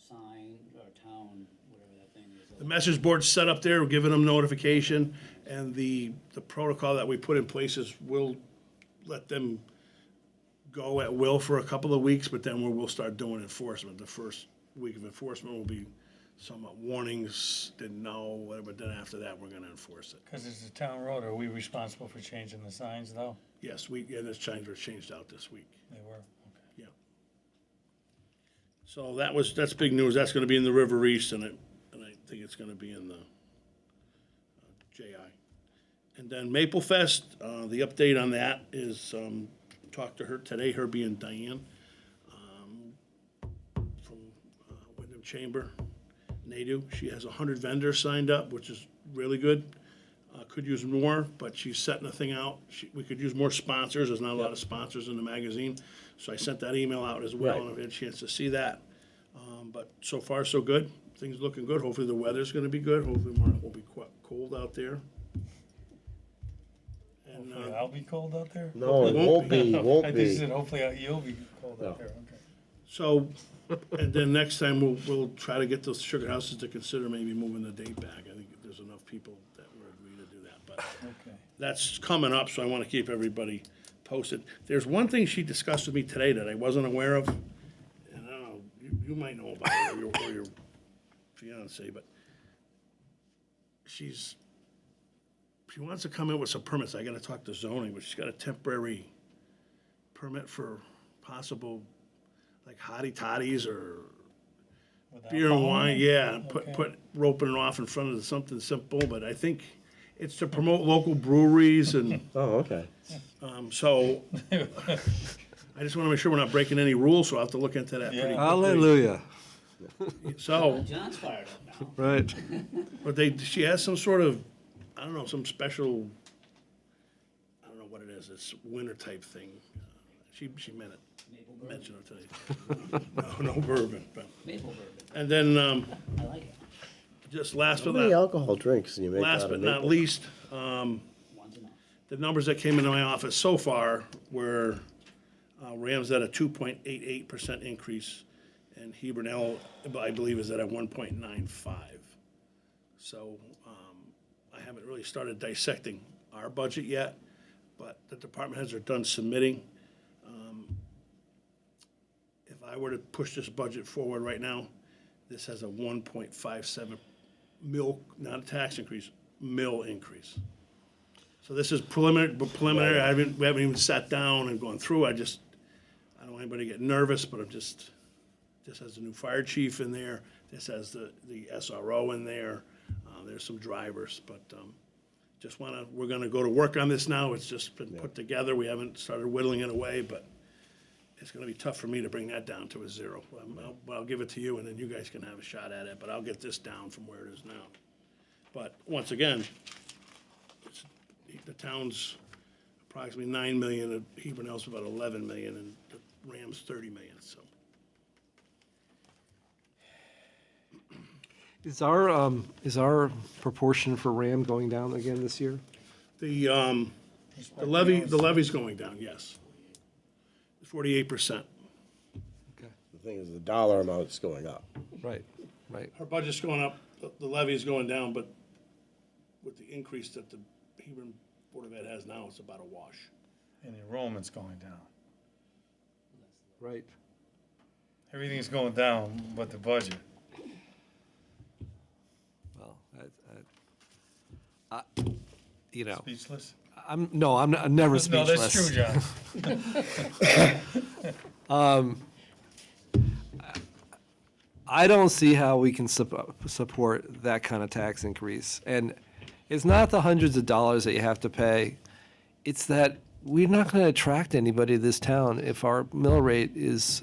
sign, our town, whatever that thing is? The message board's set up there, we're giving them notification, and the protocol that we put in place is we'll let them go at will for a couple of weeks, but then we'll start doing enforcement. The first week of enforcement will be somewhat warnings, didn't know, whatever, then after that, we're gonna enforce it. Because it's a town road, are we responsible for changing the signs, though? Yes, this change was changed out this week. They were, okay. Yeah. So that's big news. That's gonna be in the River East, and I think it's gonna be in the JI. And then Maple Fest, the update on that is, talked to her today, her being Diane, from Wyndham Chamber, NADU. She has 100 vendors signed up, which is really good. Could use more, but she's setting a thing out. We could use more sponsors. There's not a lot of sponsors in the magazine. So I sent that email out as well, and I've had a chance to see that. But so far, so good. Things looking good. Hopefully the weather's gonna be good. Hopefully it won't be quite cold out there. And, Hopefully I'll be cold out there? No, it won't be, I won't think you be. said hopefully you'll be cold No. out there, okay. So, and then next time we'll try to get those sugar houses to consider maybe moving the date back. I think there's enough people that would agree to do that, but Okay. that's coming up, so I want to keep everybody posted. There's one thing she discussed with me today that I wasn't aware of, and I don't know, you might know about it, or your fiance, but she wants to come in with some permits. I gotta talk to zoning, but she's got a temporary permit for possible, like hottie toddies or With beer and alcohol? wine, yeah, Okay. put roping it off in front of something simple, but I think it's to promote local breweries and, Oh, okay. so I just wanna make sure we're not breaking any rules, so I'll have to look into that pretty quickly. Hallelujah. So, John's fired up now. Right. but she has some sort of, I don't know, some special, I don't know what it is, it's winter type thing. She meant it, Maple bourbon. mentioned it today. No bourbon, but, Maple bourbon. and then, I like it. just last How but many not, alcohol drinks can you make last out but of not maple? least, One's enough. the numbers that came into my office so far were, Rams at a 2.88% increase, and Hebron L, I believe, is at a 1.95. So, I haven't really started dissecting our budget yet, but the department heads are done submitting. If I were to push this budget forward right now, this has a 1.57 mil, not a tax increase, mil increase. So this is preliminary, we haven't even sat down and gone through, I don't want anybody to get nervous, but this has the new fire chief in there, this has the SRO in there, there's some drivers, but, we're gonna go to work on this now, it's just been put together, we haven't started whittling it away, but it's gonna be tough for me to bring that down to a zero. I'll give it to you, and then you guys can have a shot at it, but I'll get this down from where it is now. But, once again, the town's approximately 9 million, and Hebron L's about 11 million, and the Rams 30 million, so. Is our proportion for RAM going down again this year? The levy's going down, yes. 48%. Okay. The thing is, the dollar amount's going up. Right, right. Our budget's going up, the levy's going down, but with the increase that the Hebron Board of Ed has now, it's about a wash. And enrollment's going down. Right. Everything's going down but the budget. Well, you know, Speechless? I'm never speechless. No, that's true, John. I don't see how we can support that kind of tax increase. And it's not the hundreds of dollars that you have to pay. It's that we're not going to attract anybody to this town if our mill rate is,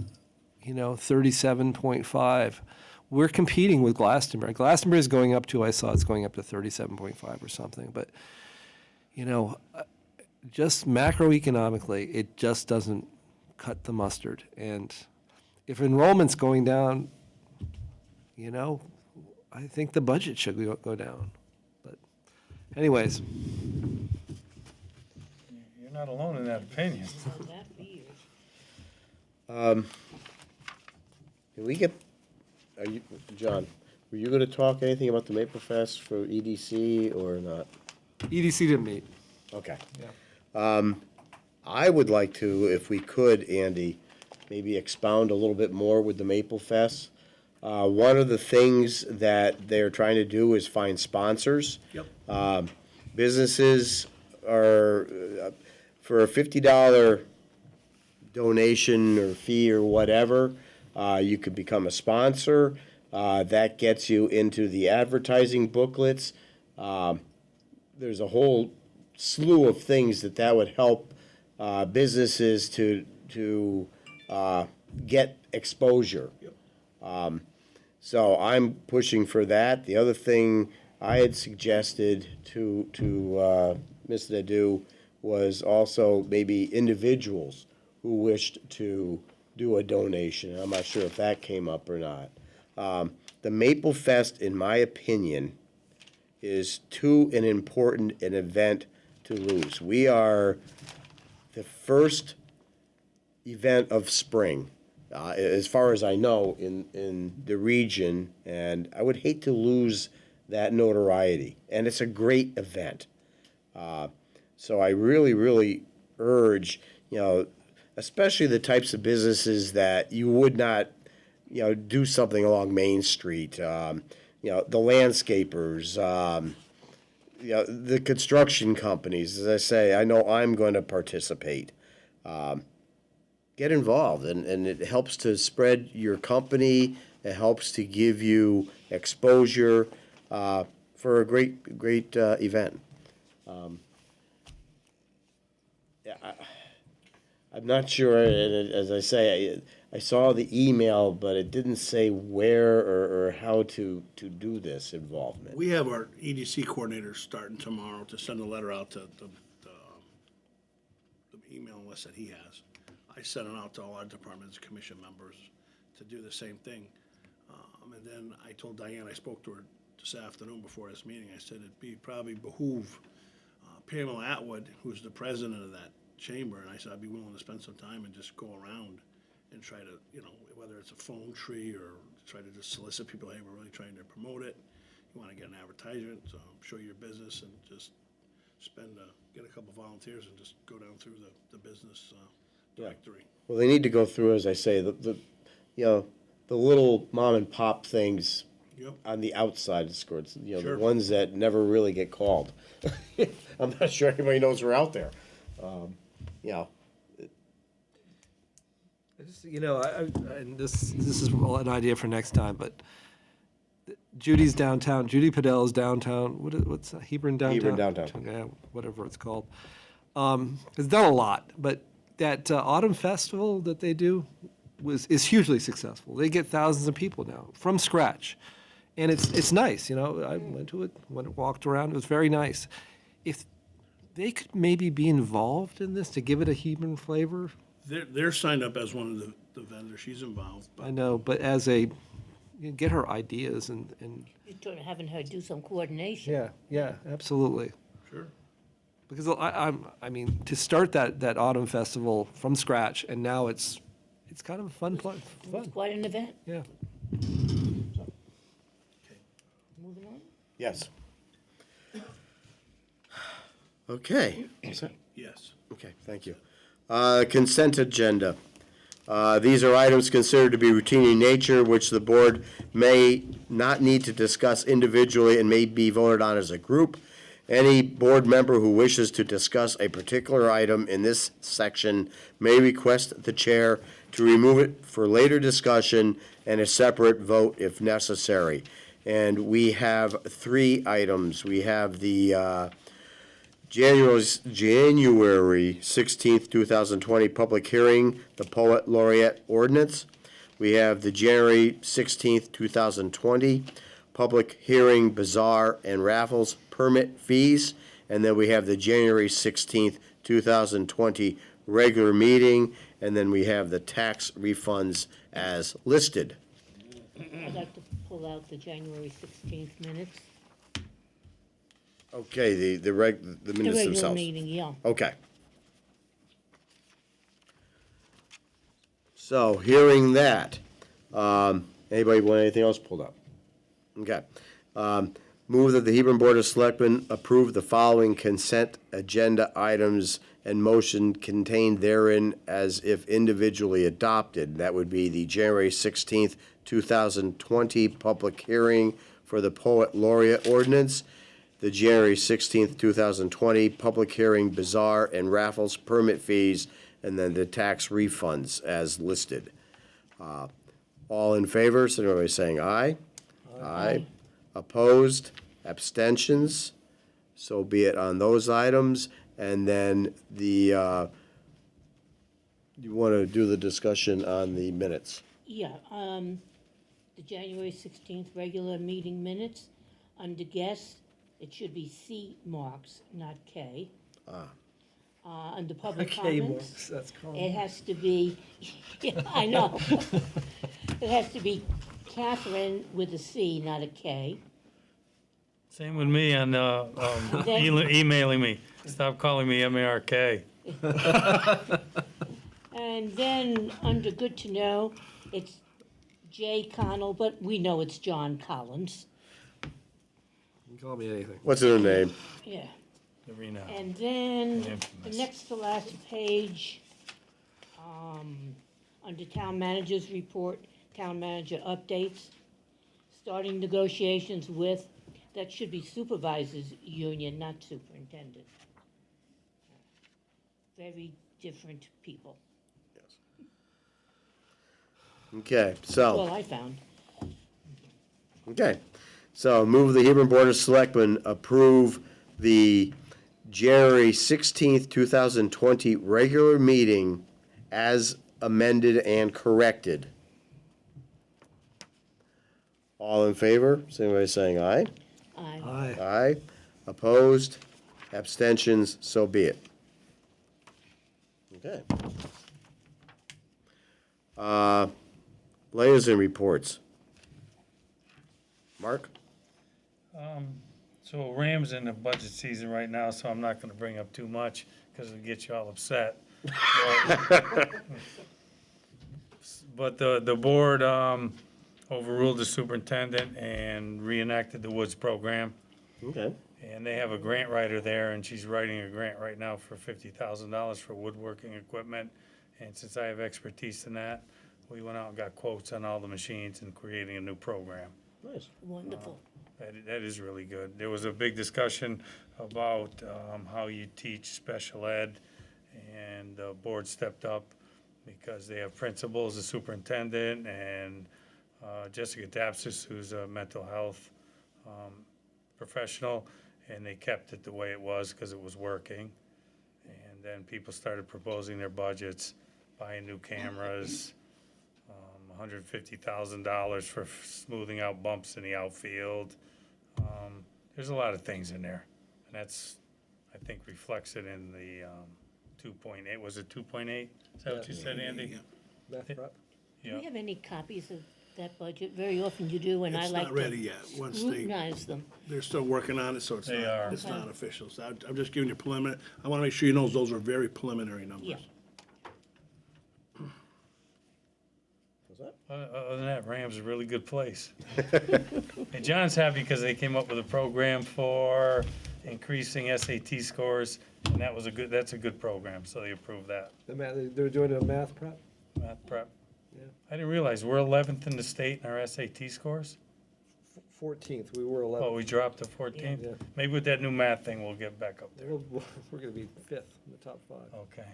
37.5. We're competing with Glastonbury. Glastonbury is going up to, I saw it's going up to 37.5 or something. But, just macroeconomically, it just doesn't cut the mustard. And if enrollment's going down, I think the budget should go down. But anyways, You're not alone in that opinion. So that weird. Can we get, John, were you gonna talk anything about the Maple Fest for EDC or not? EDC didn't meet. Okay. Yeah. I would like to, if we could, Andy, maybe expound a little bit more with the Maple Fest. One of the things that they're trying to do is find sponsors. Yep. Businesses are, for a $50 donation or fee or whatever, you could become a sponsor. That gets you into the advertising booklets. There's a whole slew of things that would help businesses to get exposure. So I'm pushing for that. The other thing I had suggested to Mr. Nadeau was also maybe individuals who wished to do a donation. I'm not sure if that came up or not. The Maple Fest, in my opinion, is too important an event to lose. We are the first event of spring, as far as I know, in the region, and I would hate to lose that notoriety. And it's a great event. So I really, really urge, especially the types of businesses that you would not, do something along Main Street, the landscapers, the construction companies. As I say, I know I'm going to participate. Get involved, and it helps to spread your company. It helps to give you exposure for a great event. I'm not sure, and as I say, I saw the email, but it didn't say where or how to do this involvement. We have our EDC coordinator starting tomorrow to send a letter out to the email list that he has. I sent it out to all our departments, commission members, to do the same thing. And then I told Diane, I spoke to her this afternoon before this meeting, I said it'd probably behoove Pamela Atwood, who's the president of that chamber, and I said I'd be willing to spend some time and just go around and try to, whether it's a phone tree or try to just solicit people, hey, we're really trying to promote it. You want to get an advertisement, so show your business and just get a couple volunteers and just go down through the business directory. Well, they need to go through, as I say, the little mom and pop things. Yep. On the outside of scores, Sure. the ones that never really get called. I'm not sure anybody knows we're out there. I just, and this is an idea for next time, but Judy's downtown, Judy Padel's downtown, what's that, Hebron downtown? Hebron downtown. Yeah, whatever it's called. Has done a lot, but that autumn festival that they do is hugely successful. They get thousands of people now from scratch. And it's nice, I went to it, walked around, it was very nice. If they could maybe be involved in this to give it a Hebron flavor. They're signed up as one of the vendors, she's involved. I know, but get her ideas and. You're sort of having her do some coordination. Yeah, absolutely. Sure. Because I mean, to start that autumn festival from scratch, and now it's kind of a fun. It's quite an event. Yeah. Moving on. Yes. Okay, Yes. okay, thank you. Consent agenda. These are items considered to be routine in nature, which the board may not need to discuss individually and may be voted on as a group. Any board member who wishes to discuss a particular item in this section may request the chair to remove it for later discussion and a separate vote if necessary. And we have 3 items. We have the January 16th, 2020 public hearing, the Poet Laureate Ordinance. We have the January 16th, 2020 public hearing, bazaar and raffles permit fees. And then we have the January 16th, 2020 regular meeting. And then we have the tax refunds as listed. I'd like to pull out the January 16th minutes. Okay, the minutes The regular themselves. meeting, yeah. Okay. So, hearing that, anybody want anything else pulled up? Okay. Move that the Hebron Board of Selectmen approve the following consent agenda items and motion contained therein as if individually adopted. That would be the January 16th, 2020 public hearing for the Poet Laureate Ordinance, the January 16th, 2020 public hearing, bazaar and raffles permit fees, and then the tax refunds as listed. All in favor, signify by saying aye. Aye. Opposed, abstentions, so be it on those items. And then you want to do the discussion on the minutes? Yeah, the January 16th regular meeting minutes, under guests, it should be C marks, not K. Under public comments, That's common. it has to be, yeah, I know. It has to be Catherine with a C, not a K. Same with me on emailing me. Stop calling me M-A-R-K. And then, under good to know, it's J. Connell, but we know it's John Collins. You can call me anything. What's her name? Yeah. Every now. And then, the Infamous. next to last page, under town manager's report, town manager updates, starting negotiations with, that should be supervisors union, not superintendent. Very different people. Okay, That's so. all I found. Okay, so move the Hebron Board of Selectmen approve the January 16th, 2020 regular meeting as amended and corrected. All in favor, signify by saying aye. Aye. Aye. Aye. Opposed, abstentions, so be it. Okay. Liaison reports. Mark? So Ram's in the budget season right now, so I'm not gonna bring up too much, because it'll get you all upset. But the board overruled the superintendent and reenacted the Woods program. Okay. And they have a grant writer there, and she's writing a grant right now for $50,000 for woodworking equipment. And since I have expertise in that, we went out and got quotes on all the machines and creating a new program. Nice. Wonderful. That is really good. There was a big discussion about how you teach special ed, and the board stepped up because they have principals, the superintendent, and Jessica Dapsis, who's a mental health professional, and they kept it the way it was because it was working. And then people started proposing their budgets, buying new cameras, $150,000 for smoothing out bumps in the outfield. There's a lot of things in there, and that's, I think, reflects it in the 2.8. Was it 2.8? Is that what you said, Andy? Math prep? Do Yeah. we have any copies of that budget? Very often you do, and I It's like not ready to yet. Once they, scrutinize them. they're still working on it, so it's They are. it's not official. So I'm just giving you preliminary. I want to make sure you know those are very preliminary numbers. Yeah. Other than that, Ram's a really good place. And John's happy because they came up with a program for increasing SAT scores, and that's a good program, so they approved that. They're doing a math prep? Math prep. Yeah. I didn't realize, we're 11th in the state in our SAT scores? 14th, we were 11th. Oh, we dropped to 14th? Yeah. Maybe with that new math thing, we'll get back up there. We're gonna be 5th in the top 5. Okay.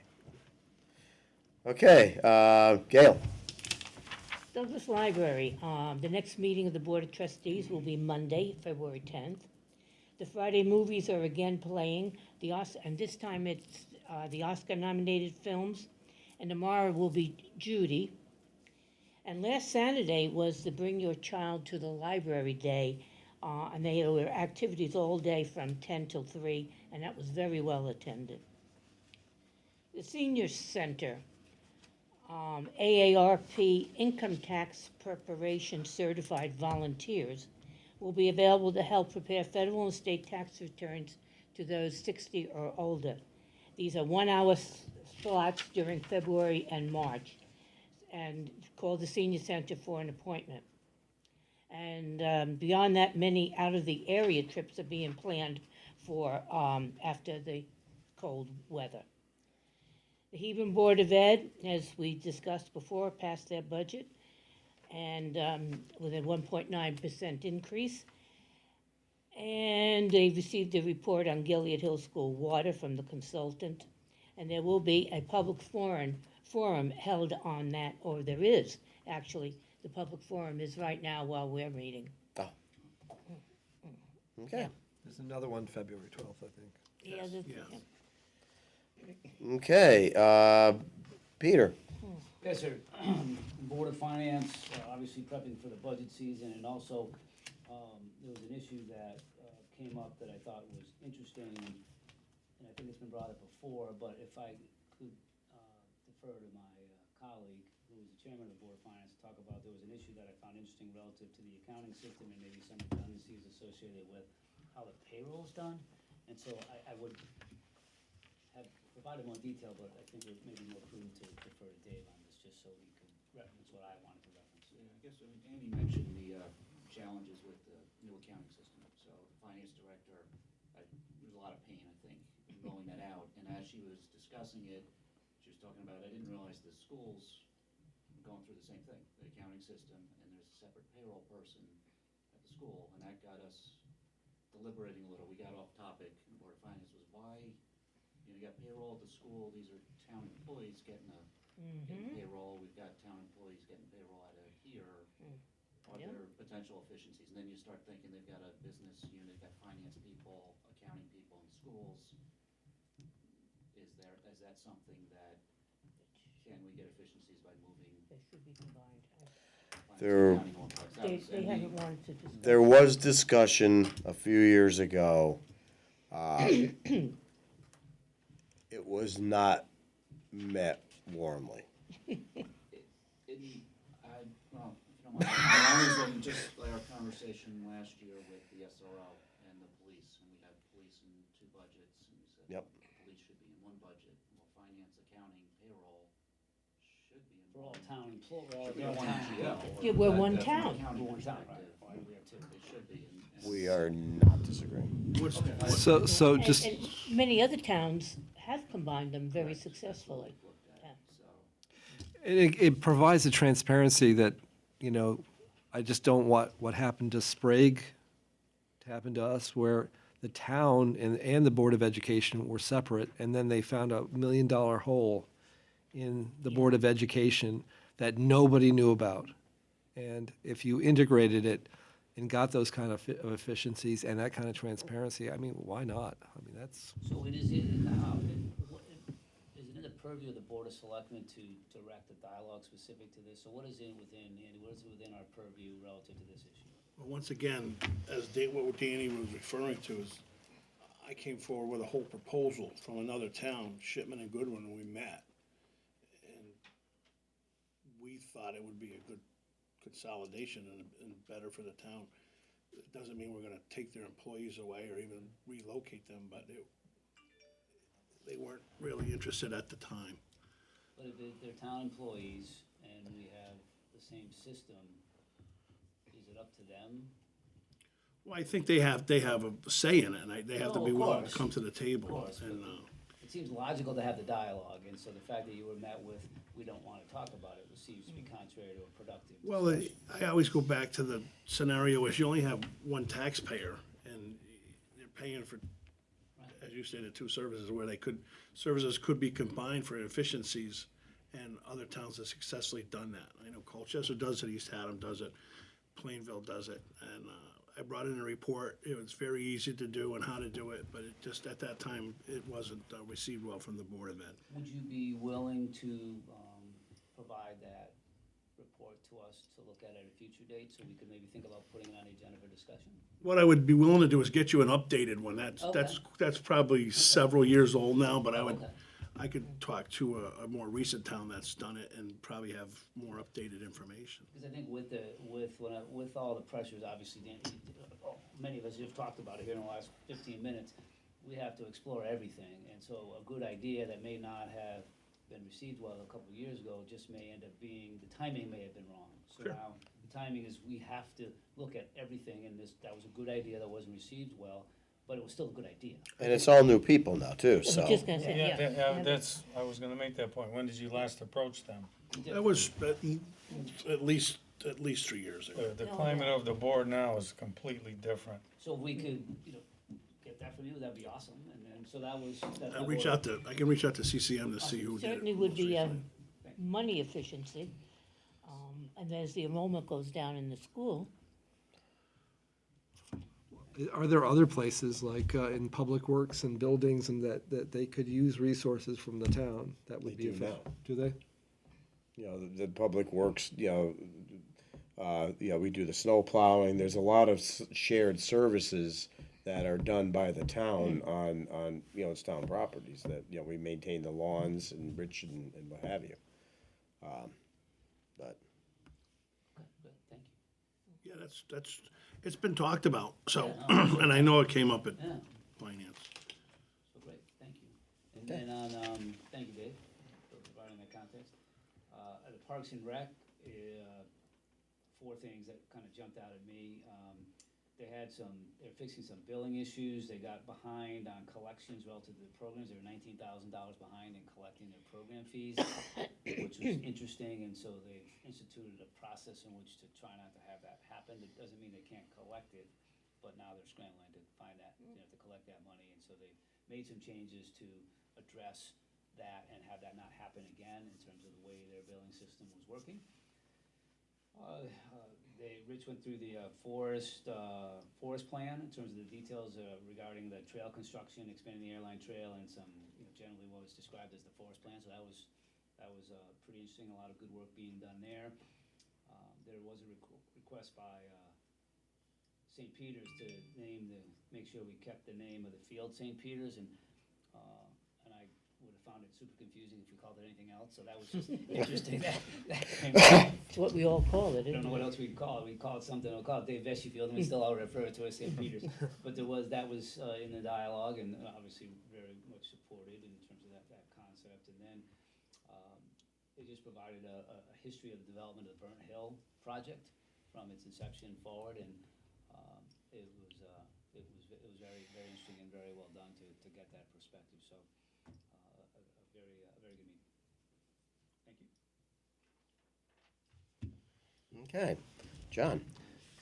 Okay, Gail. Douglas Library, the next meeting of the Board of Trustees will be Monday, February 10th. The Friday movies are again playing, and this time it's the Oscar-nominated films, and tomorrow will be Judy. And last Saturday was the Bring Your Child to the Library Day, and there were activities all day from 10 till 3, and that was very well attended. The Senior Center, AARP Income Tax Preparation Certified Volunteers will be available to help prepare federal and state tax returns to those 60 or older. These are 1-hour slots during February and March, and call the Senior Center for an appointment. And beyond that, many out-of-the-area trips are being planned for after the cold weather. The Hebron Board of Ed, as we discussed before, passed their budget and with a 1.9% increase. And they received a report on Gilead Hill School water from the consultant. And there will be a public forum held on that, or there is, actually. The public forum is right now while we're meeting. Okay. Yeah. There's another one February 12th, I think. Yeah, that's, Yes. yeah. Okay, Peter. Yes, sir. Board of Finance, obviously prepping for the budget season, and also, there was an issue that came up that I thought was interesting, and I think it's been brought up before, but if I could defer to my colleague, who is the chairman of the Board of Finance, to talk about, there was an issue that I found interesting relative to the accounting system and maybe some redundancies associated with how the payroll is done. And so I would have provided more detail, but I think it may be more prudent to defer to Dave on this, just so he could reference what I wanted to reference. Yeah, I guess, Andy mentioned the challenges with the new accounting system. So the finance director, there's a lot of pain, I think, in rolling that out. And as she was discussing it, she was talking about, I didn't realize the schools were going through the same thing, the accounting system, and there's a separate payroll person at the school. And that got us deliberating a little. We got off topic, and the Board of Finance was why, you got payroll at the school, these are town employees getting payroll, we've got town employees getting payroll out of here. Are there potential efficiencies? And then you start thinking they've got a business unit, got finance people, accounting people in schools. Is that something that, can we get efficiencies by moving? They should be combined. There- They haven't wanted to discuss. There was discussion a few years ago. It was not met warmly. Well, if you don't mind, I was looking just like our conversation last year with the SRO and the police, and we had police in 2 budgets, and we said. Yep. Police should be in 1 budget, well, finance, accounting, payroll should be in. For all one. town employees. Should be in one GL. Yeah, we're one That's from an town. accounting We're one town, perspective. right. Why do we have 2? They should be. and- We are not disagreeing. So And- just, and many other towns have combined them very successfully. Looked Yeah. at, so. it provides a transparency that, you know, I just don't want what happened to Sprague to happen to us, where the town and the Board of Education were separate, and then they found a $1 million hole in the Board of Education that nobody knew about. And if you integrated it and got those kind of efficiencies and that kind of transparency, I mean, why not? I mean, that's, So it is in the purview of the Board of Selectmen to direct the dialogue specific to this? So what is it within, Andy, what is it within our purview relative to this issue? Well, once again, what Danny was referring to is, I came forward with a whole proposal from another town, Shipman and Goodwin, and we met. And we thought it would be a good consolidation and better for the town. It doesn't mean we're gonna take their employees away or even relocate them, but they weren't really interested at the time. But if they're town employees and we have the same system, is it up to them? Well, I think they have a say in it, and they have to Oh, be of willing to course. come to the table. Of course, And, It seems logical to have the dialogue, and so the fact that you were met with, we don't want to talk about it, seems to be contrary to a productive well, discussion. I always go back to the scenario is you only have one taxpayer, and you're paying for, as you stated, two services where services could be combined for efficiencies, and other towns have successfully done that. I know Colchester does it, East Haddam does it, Plainville does it, and I brought in a report. It was very easy to do and how to do it, but it just, at that time, it wasn't received well from the board then. Would you be willing to provide that report to us to look at a future date, so we could maybe think about putting it on the agenda for discussion? What I would be willing to do is get you an updated one. That's probably several years old now, but Okay. I could talk to a more recent town that's done it and probably have more updated information. Because I think with all the pressures, obviously, many of us have talked about it here in the last 15 minutes, we have to explore everything. And so a good idea that may not have been received well a couple of years ago just may end up being, the timing may have been wrong. So Sure. now, the timing is we have to look at everything, and that was a good idea that wasn't received well, but it was still a good idea. And it's all new people now, too, I was so. just gonna say, I was gonna make that point. When did you last approach them? That was at least 3 years ago. The climate of the board now is completely different. So if we could, get that from you, that'd be awesome. And so that was. I can reach out to CCM to see who did it. certainly would most be recently. money efficiency. And as the enrollment goes down in the school, Are there other places, like in public works and buildings, and that they could use resources from the town that would They be do efficient? now. Do they? You know, the public works, we do the snow plowing. There's a lot of shared services that are done by the town on its town properties that, we maintain the lawns and rich and what have you. But Good, thank you. Yeah, it's been talked about, so, and I know it came up at Yeah. finance. So great, thank you. And then on, thank you, Dave, for providing that context. At the Parks and Rec, 4 things that kind of jumped out at me. They're fixing some billing issues. They got behind on collections relative to the programs. They were $19,000 behind in collecting their program fees, which was interesting, and so they instituted a process in which to try not to have that happen. It doesn't mean they can't collect it, but now they're scrambling to find that, to collect that money, and so they made some changes to address that and have that not happen again in terms of the way their billing system was working. Rich went through the forest plan in terms of the details regarding the trail construction, expanding the airline trail, and some, generally what was described as the forest plan. So that was pretty interesting. A lot of good work being done there. There was a request by St. Peter's to make sure we kept the name of the field St. Peter's, and I would have found it super confusing if we called it anything else, so that was just interesting. That came up. it's what we all call it, I don't isn't know what it? else we'd call it. We'd call it something, we'll call it Dave Vesey Field, and we still all refer to it as St. Peter's. But that was in the dialogue, and obviously very much supported in terms of that concept. And then they just provided a history of the development of the Burnt Hill project from its inception forward, and it was very, very interesting and very well done to get that perspective. So a very good meeting. Thank you. Okay, John.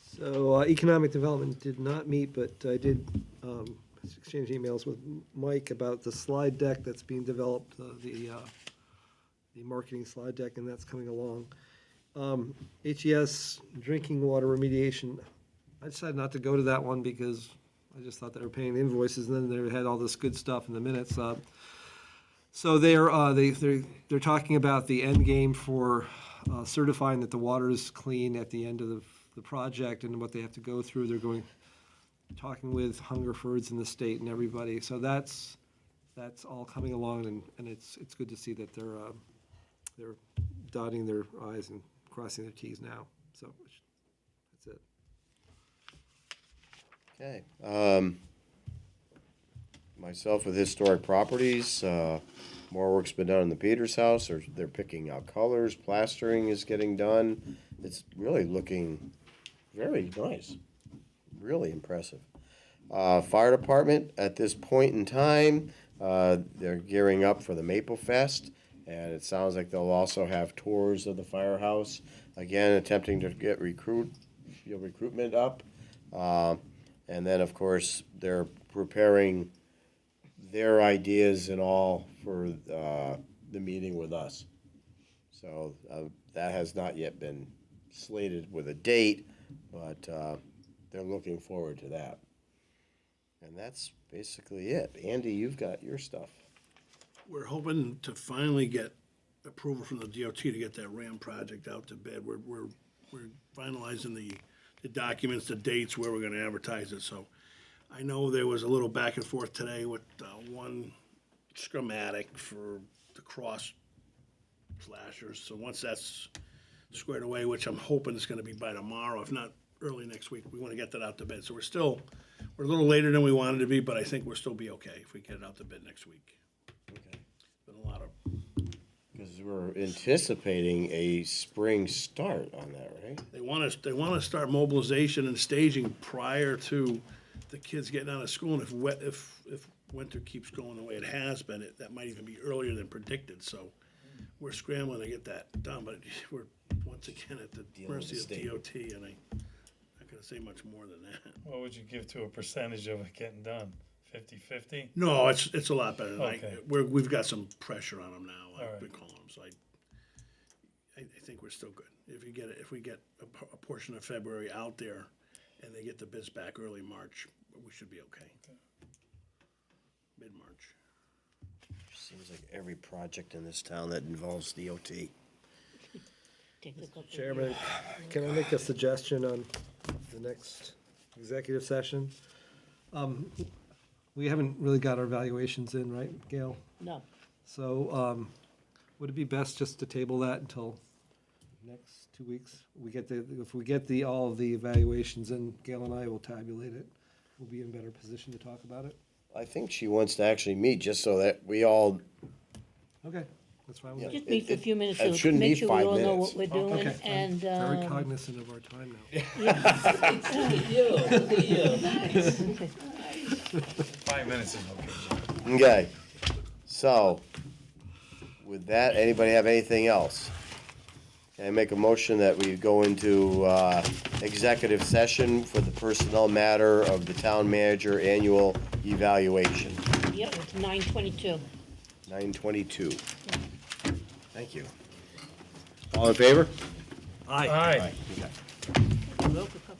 So economic development did not meet, but I did exchange emails with Mike about the slide deck that's being developed, the marketing slide deck, and that's coming along. HES drinking water remediation, I decided not to go to that one because I just thought they were paying invoices, and then they had all this good stuff in the minutes. So they're talking about the end game for certifying that the water is clean at the end of the project and what they have to go through. They're talking with Hungerford's in the state and everybody. So that's all coming along, and it's good to see that they're dotting their i's and crossing their t's now. So that's it. Okay. Myself with historic properties, more work's been done in the Peters house, or they're picking out colors, plastering is getting done. It's really looking very nice. really impressive. Fire department, at this point in time, they're gearing up for the Maple Fest, and it sounds like they'll also have tours of the firehouse, again, attempting to get recruitment up. And then, of course, they're preparing their ideas and all for the meeting with us. So that has not yet been slated with a date, but they're looking forward to that. And that's basically it. Andy, you've got your stuff. We're hoping to finally get approval from the DOT to get that RAM project out to bid. We're finalizing the documents, the dates, where we're gonna advertise it, so. I know there was a little back and forth today with one schematic for the cross flashers, so once that's squared away, which I'm hoping is gonna be by tomorrow, if not early next week, we wanna get that out to bid. So we're a little later than we wanted to be, but I think we'll still be okay if we get it out to bid next week. Okay. Been a lot of, Because we're anticipating a spring start on that, right? they wanna start mobilization and staging prior to the kids getting out of school, and if winter keeps going the way it has been, that might even be earlier than predicted, so we're scrambling to get that done, but we're, once again, at the mercy of DOT, and I'm not gonna say much more than that. What would you give to a percentage of it getting done? 50-50? No, it's a lot better than Okay. we've got some pressure on them now, All I've right. been calling them, so I think we're still good. If we get a portion of February out there, and they get the bids back early March, we should be okay. Mid-March. Seems like every project in this town that involves DOT. Take a couple of Chairman, years. can I make a suggestion on the next executive session? We haven't really got our valuations in, right, Gail? No, So, would it be best just to table that until next 2 weeks? If we get all of the evaluations in, Gail and I will tabulate it. We'll be in better position to talk about it. I think she wants to actually meet just so that we all, Okay, that's fine with Yeah. me. just meet for a few minutes it to shouldn't make be sure we 5 all know minutes. what we're doing, Okay, and, I'm very cognizant of our time now. Look at you, look at you, nice. 5 minutes is okay. okay. So, with that, anybody have anything else? Can I make a motion that we go into executive session for the personnel matter of the town manager annual evaluation, yep, it's 9:22. 9:22. Thank you. All in favor? Aye. Aye. Okay. Broke a couple